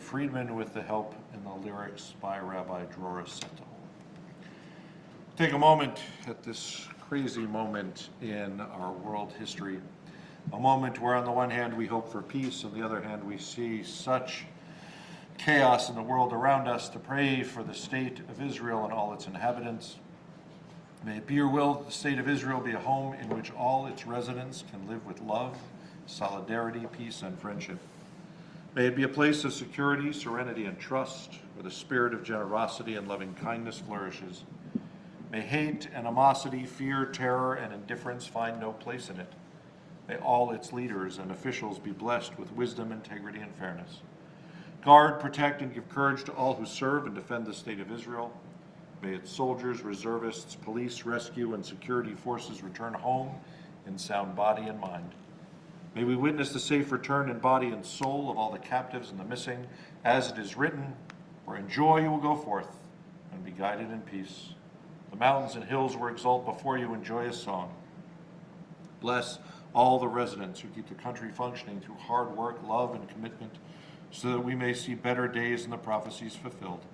Friedman with the help in the lyrics by Rabbi Drora Seto. Take a moment at this crazy moment in our world history, a moment where on the one hand we hope for peace, on the other hand we see such chaos in the world around us, to pray for the state of Israel and all its inhabitants. May it be your will that the state of Israel be a home in which all its residents can live with love, solidarity, peace, and friendship. May it be a place of security, serenity, and trust, where the spirit of generosity and loving kindness flourishes. May hate, animosity, fear, terror, and indifference find no place in it. May all its leaders and officials be blessed with wisdom, integrity, and fairness. Guard, protect, and give courage to all who serve and defend the state of Israel. May its soldiers, reservists, police, rescue, and security forces return home in sound body and mind. May we witness the safe return in body and soul of all the captives and the missing, as it is written, for in joy you will go forth and be guided in peace. The mountains and hills will exult before you in joyous song. Bless all the residents who keep the country functioning through hard work, love, and commitment, so that we may see better days and the prophecies fulfilled.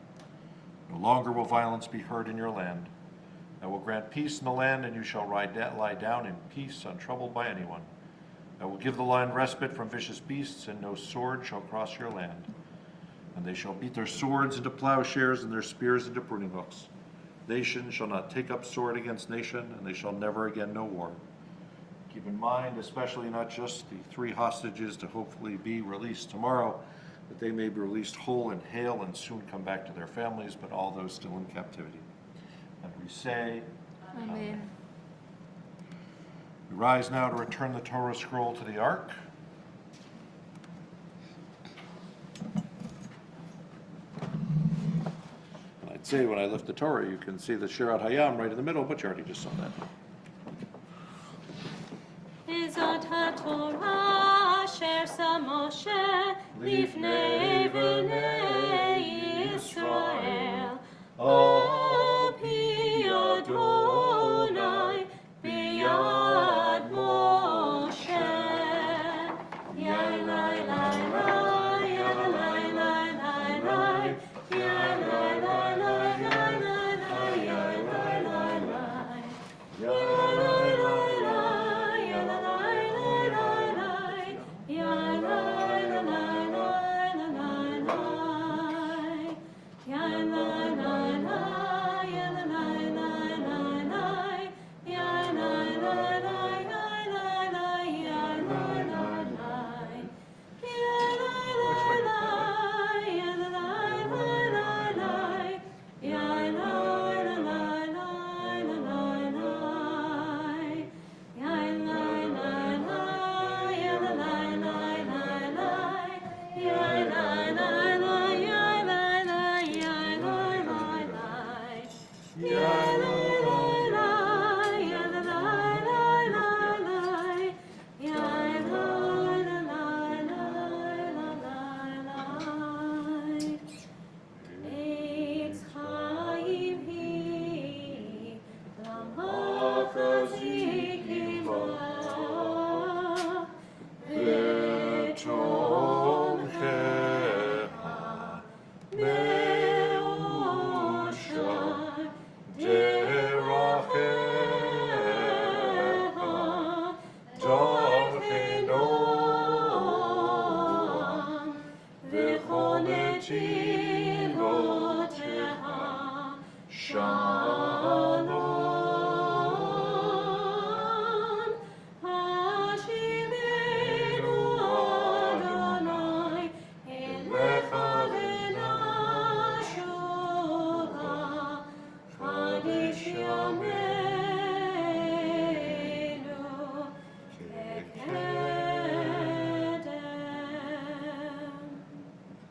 No longer will violence be heard in your land. I will grant peace in the land, and you shall lie down in peace, untroubled by anyone. I will give the land respite from vicious beasts, and no sword shall cross your land. And they shall beat their swords into plowshares and their spears into pruning hooks. Nation shall not take up sword against nation, and they shall never again know war. Keep in mind, especially not just the 3 hostages to hopefully be released tomorrow, that they may be released whole and hale and soon come back to their families, but all those still in captivity. And we say, Amen. We rise now to return the Torah scroll to the ark. And I'd say when I lift the Torah, you can see the Shirah Hayam right in the middle, but you already just saw that. Izat HaTorah asher sa Moshe lifnei bnei Yisrael al pi Adonai biyad Moshe. Yai lai lai lai, yai lai lai lai lai, yai lai lai lai lai lai lai, yai lai lai lai, yai lai lai lai, yai lai lai lai lai, yai lai lai lai lai lai, yai lai lai lai.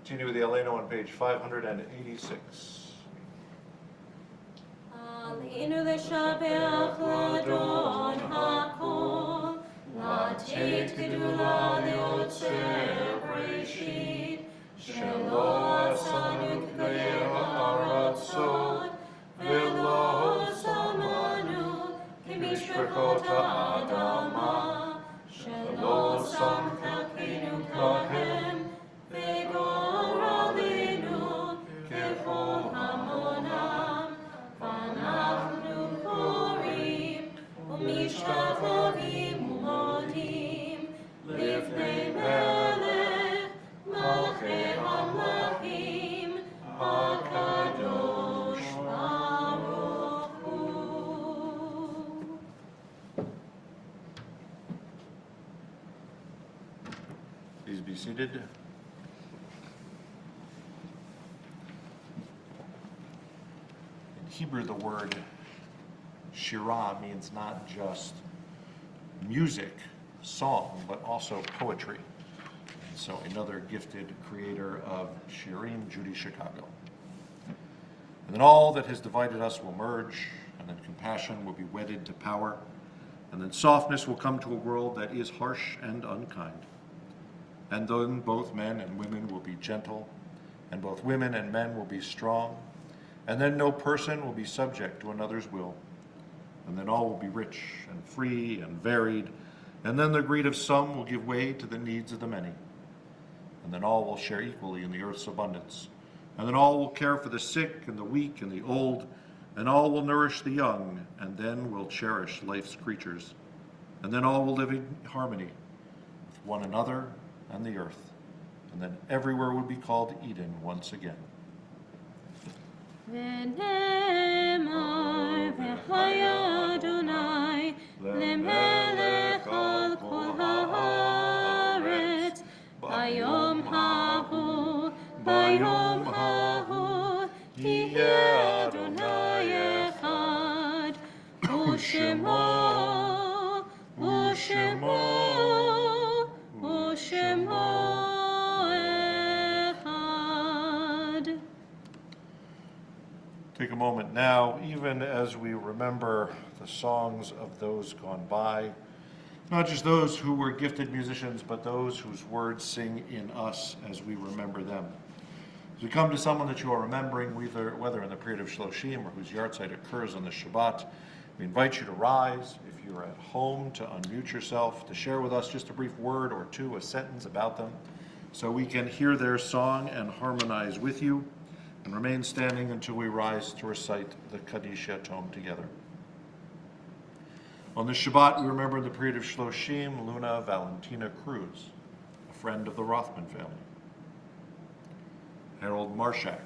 Continue with the Aleno on page 586. Aleinu l'shabeach l'adon hakol, lateit gedula liotzer breshit, shelo asanu k'dayei ha'aratzot, velo samanu k'mishpachot ha'adama, shelo samchakenu kahem, v'gor aleinu kechol hamonam, v'anachnu korim u'mishkachavim u'modim lifnei melech malchei hamlachim hakadosh baruch hu. Please be seated. In Hebrew, the word Shirah means not just music, song, but also poetry. And so another gifted creator of Shirim, Judy Chicago. And then all that has divided us will merge, and then compassion will be wedded to power, and then softness will come to a world that is harsh and unkind. And then both men and women will be gentle, and both women and men will be strong, and then no person will be subject to another's will. And then all will be rich and free and varied, and then the greed of some will give way to the needs of the many. And then all will share equally in the earth's abundance. And then all will care for the sick and the weak and the old, and all will nourish the young, and then will cherish life's creatures. And then all will live in harmony with one another and the earth. And then everywhere will be called Eden once again. V'nemar v'chaya Adonai lemelech al kol haaretz bayom hahu yihye Adonai echad u'shemo echad. Take a moment now, even as we remember the songs of those gone by, not just those who were gifted musicians, but those whose words sing in us as we remember them. As we come to someone that you are remembering, whether in the period of Shloshim or whose yahrzeit occurs on the Shabbat, we invite you to rise. If you're at home, to unmute yourself, to share with us just a brief word or two, a sentence about them, so we can hear their song and harmonize with you, and remain standing until we rise to recite the Kaddish Yatom together. On this Shabbat, we remember in the period of Shloshim, Luna Valentina Cruz, a friend of the Rothman family. Harold Marshak,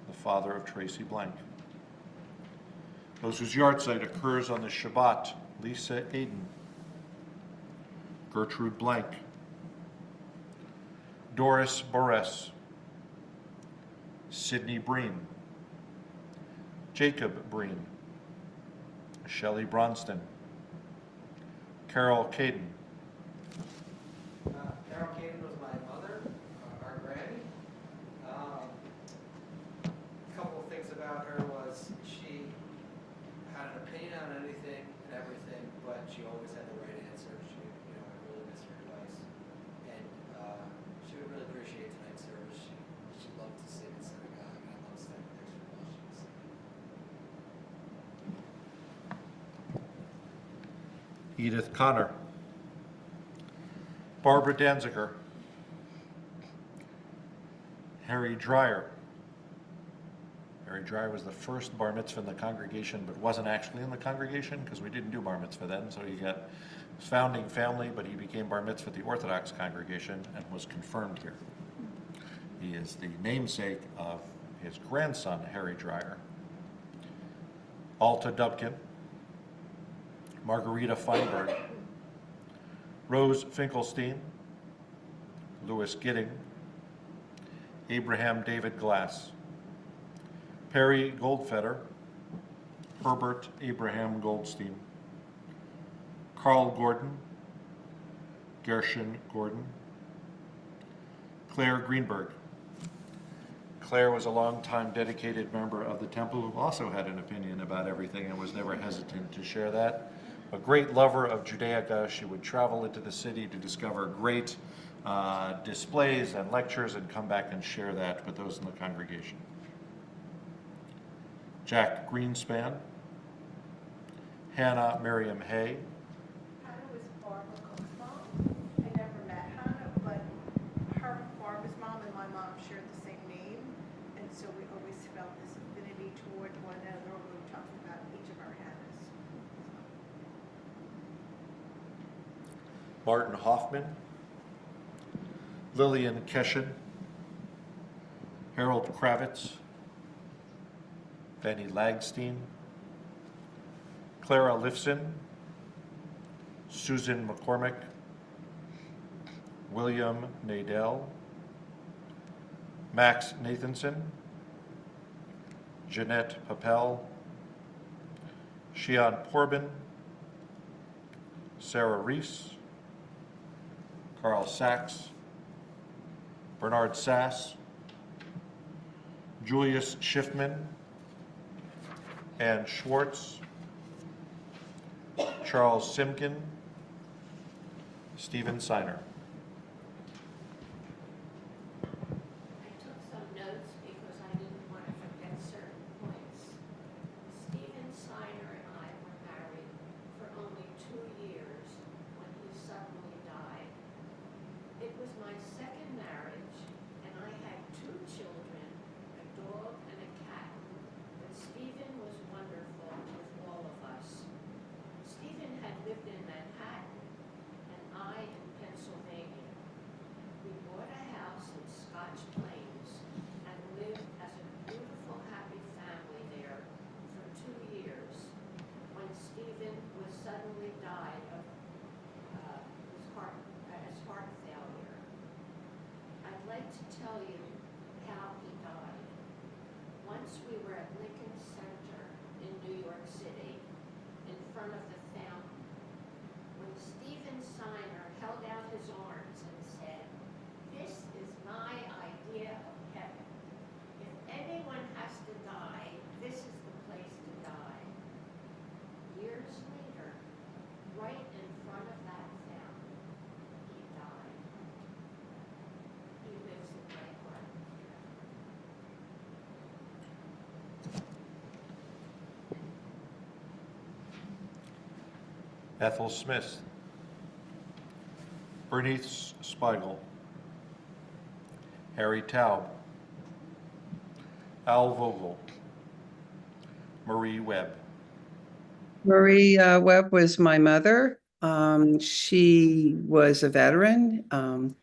the father of Tracy Blank. Those whose yahrzeit occurs on this Shabbat, Lisa Aiden, Gertrude Blank, Doris Bores, Sidney Breen, Jacob Breen, Shelley Bronston, Carol Caden. Carol Caden was my mother, our granny. A couple of things about her was she had an opinion on anything and everything, but she always had the right answer. She, I really miss her advice. And she would really appreciate tonight's service. She loved to sing in synagogue, and I love standing next to her while she was singing. Edith Connor, Barbara Danziger, Harry Dreyer. Harry Dreyer was the first bar mitzvah in the congregation, but wasn't actually in the congregation because we didn't do bar mitzvah then, so he got his founding family, but he became bar mitzvah at the Orthodox congregation and was confirmed here. He is the namesake of his grandson, Harry Dreyer. Alta Dubkin, Margarita Feinberg, Rose Finkelstein, Louis Gidding, Abraham David Glass, Perry Goldfeder, Herbert Abraham Goldstein, Carl Gordon, Gershon Gordon, Claire Greenberg, Claire was a longtime dedicated member of the temple who also had an opinion about everything and was never hesitant to share that. A great lover of Judaica, she would travel into the city to discover great displays and lectures and come back and share that with those in the congregation. Jack Greenspan, Hannah Miriam Hay, Hannah was Barbara Cook's mom. I never met Hannah, but her, Barbara's mom and my mom shared the same name, and so we always felt this affinity toward one another when we talked about each of our Hannahs. Martin Hoffman, Lillian Keshen, Harold Kravitz, Fanny Lagstein, Clara Lifson, Susan McCormick, William Nadell, Max Nathanson, Jeanette Papel, Shion Porbin, Sarah Reese, Carl Sachs, Bernard Sass, Julius Schiffman, Ann Schwartz, Charles Simkin, Stephen Seiner. I took some notes because I didn't want to forget certain points. Stephen Seiner and I were married for only 2 years when he suddenly died. It was my second marriage, and I had 2 children, a dog and a cat. But Stephen was wonderful with all of us. Stephen had lived in Manhattan, and I in Pennsylvania. We bought a house in Scotch Plains and lived as a beautiful, happy family there for 2 years when Stephen was suddenly died of his heart failure. I'd like to tell you how he died. Once we were at Lincoln Center in New York City, in front of the fountain, when Stephen Seiner held out his arms and said, "This is my idea of heaven. If anyone has to die, this is the place to die." Years later, right in front of that fountain, he died. He lives in my heart. Ethel Smith, Bernice Spiegel, Harry Taub, Al Vogel, Marie Webb. Marie Webb was my mother. She was a veteran.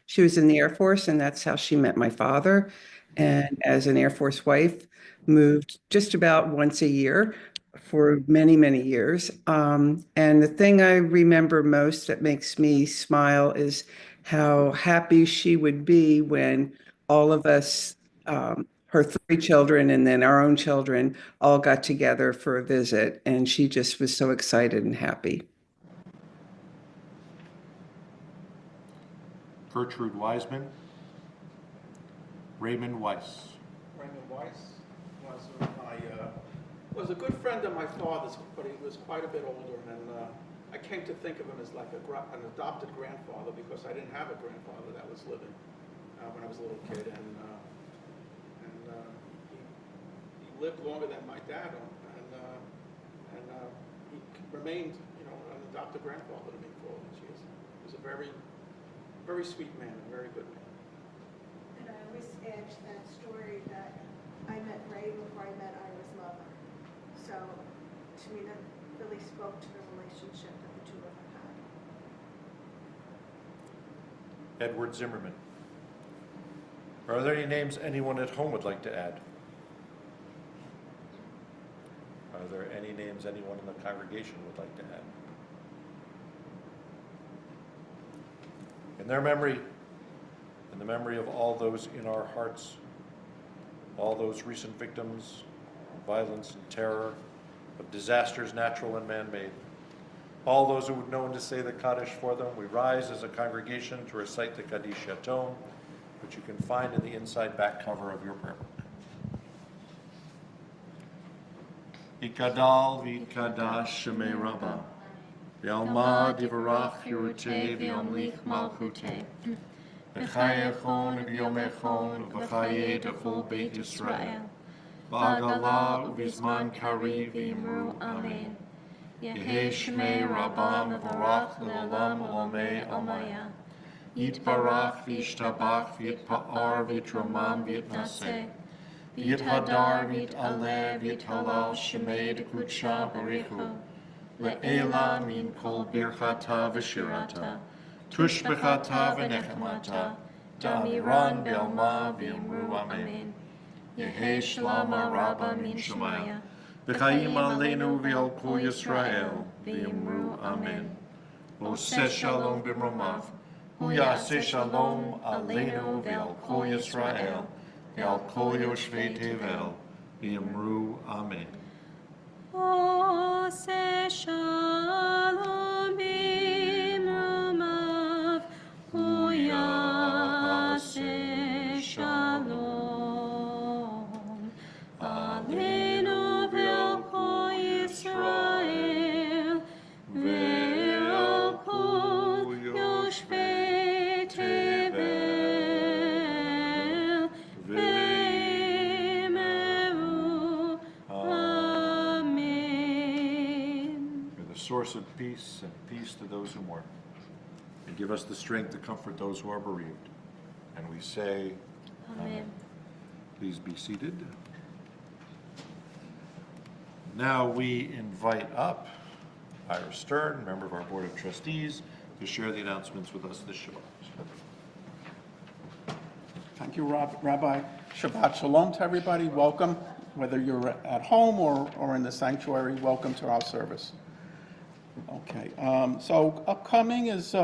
She was in the Air Force, and that's how she met my father. And as an Air Force wife, moved just about once a year for many, many years. And the thing I remember most that makes me smile is how happy she would be when all of us, her 3 children and then our own children, all got together for a visit. And she just was so excited and happy. Gertrude Wiseman, Raymond Weiss. Raymond Weiss was a good friend of my father's, but he was quite a bit older, and I came to think of him as like an adopted grandfather because I didn't have a grandfather that was living when I was a little kid, and he lived longer than my dad, and he remained, an adopted grandfather to me for all these years. He was a very, very sweet man, a very good man. And I always add to that story that I met Ray before I met Ira's mother. So to me, that really spoke to the relationship that the 2 of them had. Edward Zimmerman. Are there any names anyone at home would like to add? Are there any names anyone in the congregation would like to add? In their memory, in the memory of all those in our hearts, all those recent victims of violence and terror, of disasters natural and man-made, all those who would know when to say the Kaddish for them, we rise as a congregation to recite the Kaddish Yatom, which you can find in the inside back cover of your prayer book. Yikadal v'yikadash shemei Rabbah. V'alma divarach hirutei v'yamlich malchutei. V'chayechon v'yomechon v'chayei d'chol Beit Yisrael. V'agala u'vizman kari v'yimru amen. Yehei shmei Rabbah mevarach le'olam olamei amaya. Yitbarach v'yishtabach v'yitpa'ar v'yitromam v'yitnaseh. V'yithadar v'yit'aleh v'yithalal shemei d'kudsha barichu. Le'ela min kol birchata v'shirata. Tushbechata v'nechemata. Damiran be'alma v'yimru amen. Yehei shlama Rabbah min Shemaya. V'chaim aleinu v'al kol Yisrael v'yimru amen. Oseh shalom b'mromav. Hu yaseh shalom aleinu v'al kol Yisrael v'al kol yoshvei tevel v'yimru amen. Oseh shalom b'mromav. Hu yaseh shalom aleinu v'al kol Yisrael v'al kol yoshvei tevel v'yimru amen. You're the source of peace, and peace to those who mourn. And give us the strength to comfort those who are bereaved. And we say, Amen. please be seated. Now we invite up Ira Stern, member of our Board of Trustees, to share the announcements with us this Shabbat. Thank you, Rabbi. Shabbat Shalom to everybody. Welcome, whether you're at home or in the sanctuary, welcome to our service. Okay, so upcoming is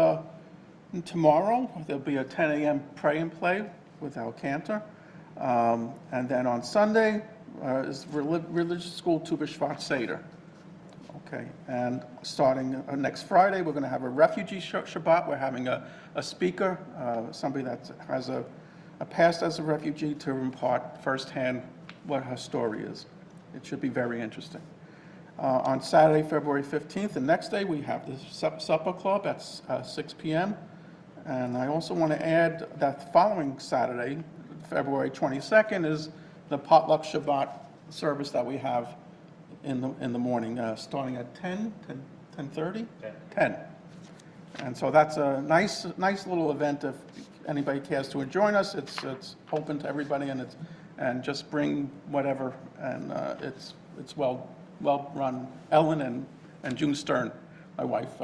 tomorrow. There'll be a 10 a.m. pray and play with our cantor. And then on Sunday is religious school Tu B'Shvat Seder. Okay, and starting next Friday, we're going to have a refugee Shabbat. We're having a speaker, somebody that has a past as a refugee, to impart firsthand what her story is. It should be very interesting. On Saturday, February 15th, the next day, we have the supper club at 6 p.m. And I also want to add that following Saturday, February 22nd, is the potluck Shabbat service that we have in the morning, starting at 10:30? 10. And so that's a nice little event. If anybody cares to join us, it's open to everybody, and just bring whatever, and it's well run. Ellen and June Stern, my wife,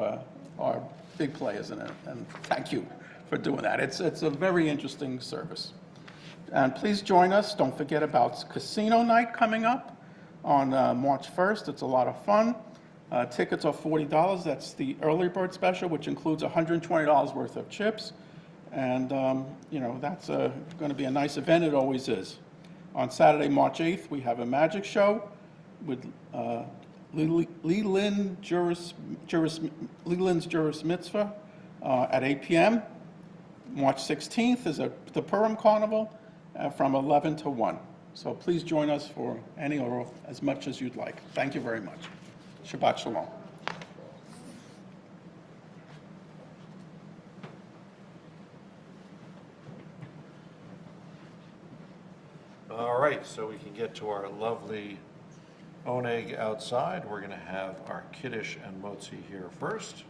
are big players in it, and thank you for doing that. It's a very interesting service. And please join us. Don't forget about Casino Night coming up on March 1st. It's a lot of fun. Tickets are $40. That's the early bird special, which includes $120 worth of chips. And, that's going to be a nice event. It always is. On Saturday, March 8th, we have a magic show with Leland's Juris Mitzvah at 8 p.m. March 16th is the Purim Carnival from 11 to 1. So please join us for any or as much as you'd like. Thank you very much. Shabbat Shalom. All right, so we can get to our lovely oneg outside. We're going to have our kiddush and motzi here first.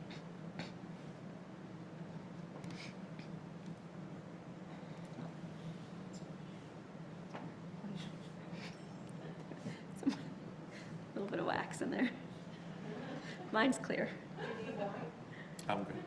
A little bit of wax in there. Mine's clear. I'm good.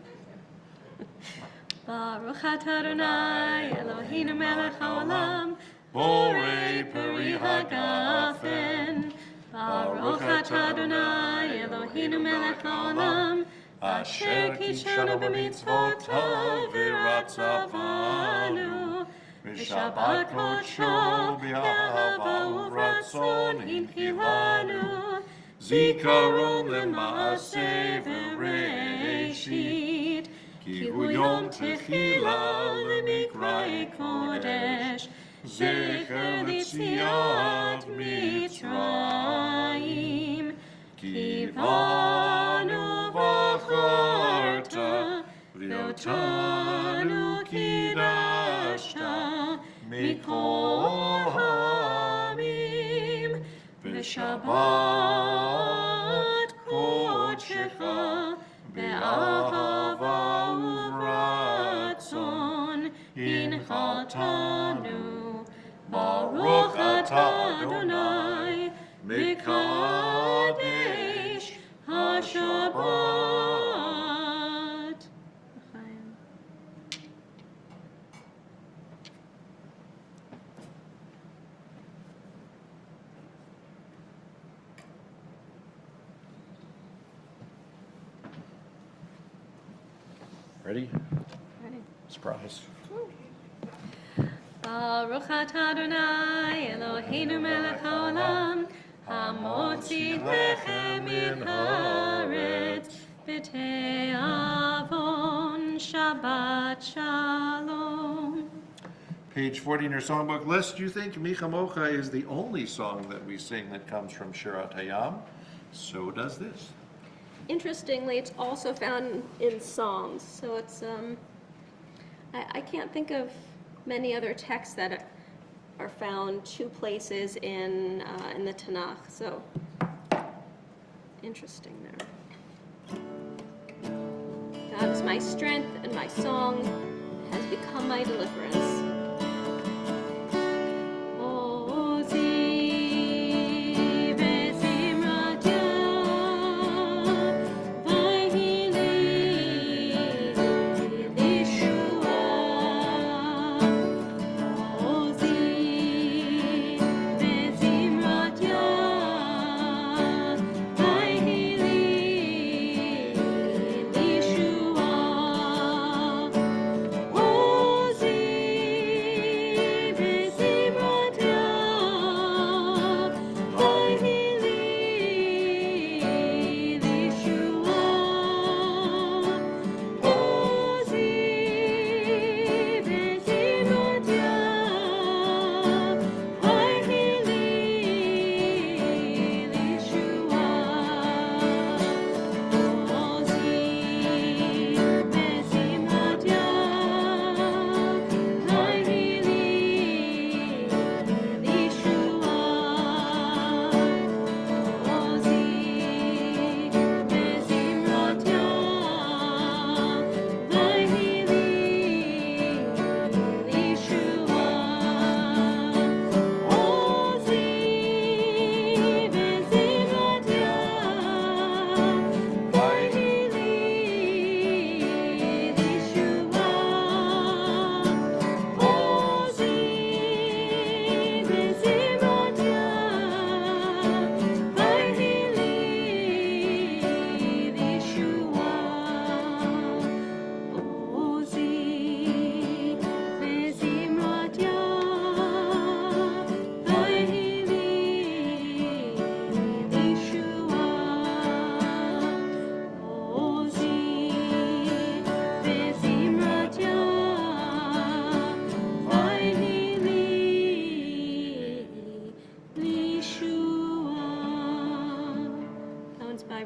Baruch atah Adonai Eloheinu melech haolam, borei peri hagafen. Baruch atah Adonai Eloheinu melech haolam, asher kidshanu b'mitzvotav v'ratzavanu. V'shabbat kodsho b'ahava uvratzon hinchilanu. Zikaron lema'aseh v'reishit, ki hu yom techila l'mikra'i kodesh, zecher l'tziat Mitzrayim. בשבת קודשך, באהבה וברצון, הנחתנו. ברוך אתה אדוני, מקדש השבת. לחיים. Ready? Ready. Let's promise. Baruch atah Adonai Eloheinu melech haolam, hamotzi lechem min haaretz, b'te'avon Shabbat shalom. Page 40 in your songbook list. You think Micha Mocha is the only song that we sing that comes from Shirah Hayam? So does this. Interestingly, it's also found in Psalms, so it's I can't think of many other texts that are found two places in the Tanakh. So interesting there. God is my strength, and my song has become my deliverance.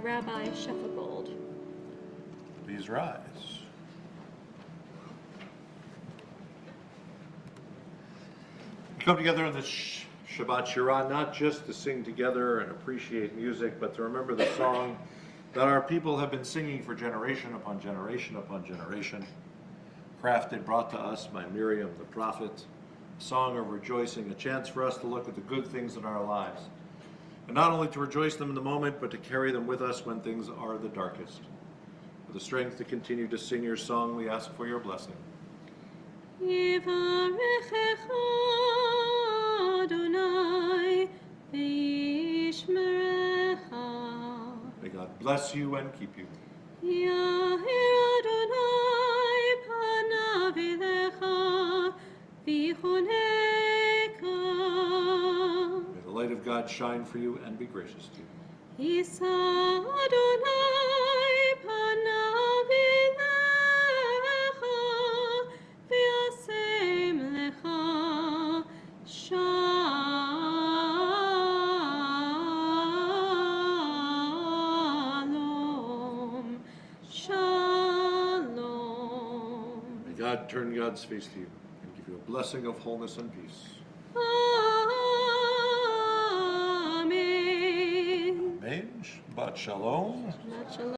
Rabbi Sheffigold. Please rise. We come together in this Shabbat Shirah not just to sing together and appreciate music, but to remember the song that our people have been singing for generation upon generation upon generation, crafted, brought to us by Miriam the prophet, a song of rejoicing, a chance for us to look at the good things in our lives, and not only to rejoice them in the moment, but to carry them with us when things are the darkest. For the strength to continue to sing your song, we ask for your blessing. May God bless you and keep you. May the light of God shine for you and be gracious to you. May God turn God's face to you and give you a blessing of wholeness and peace. Amen. Shabbat Shalom. Shabbat shalom.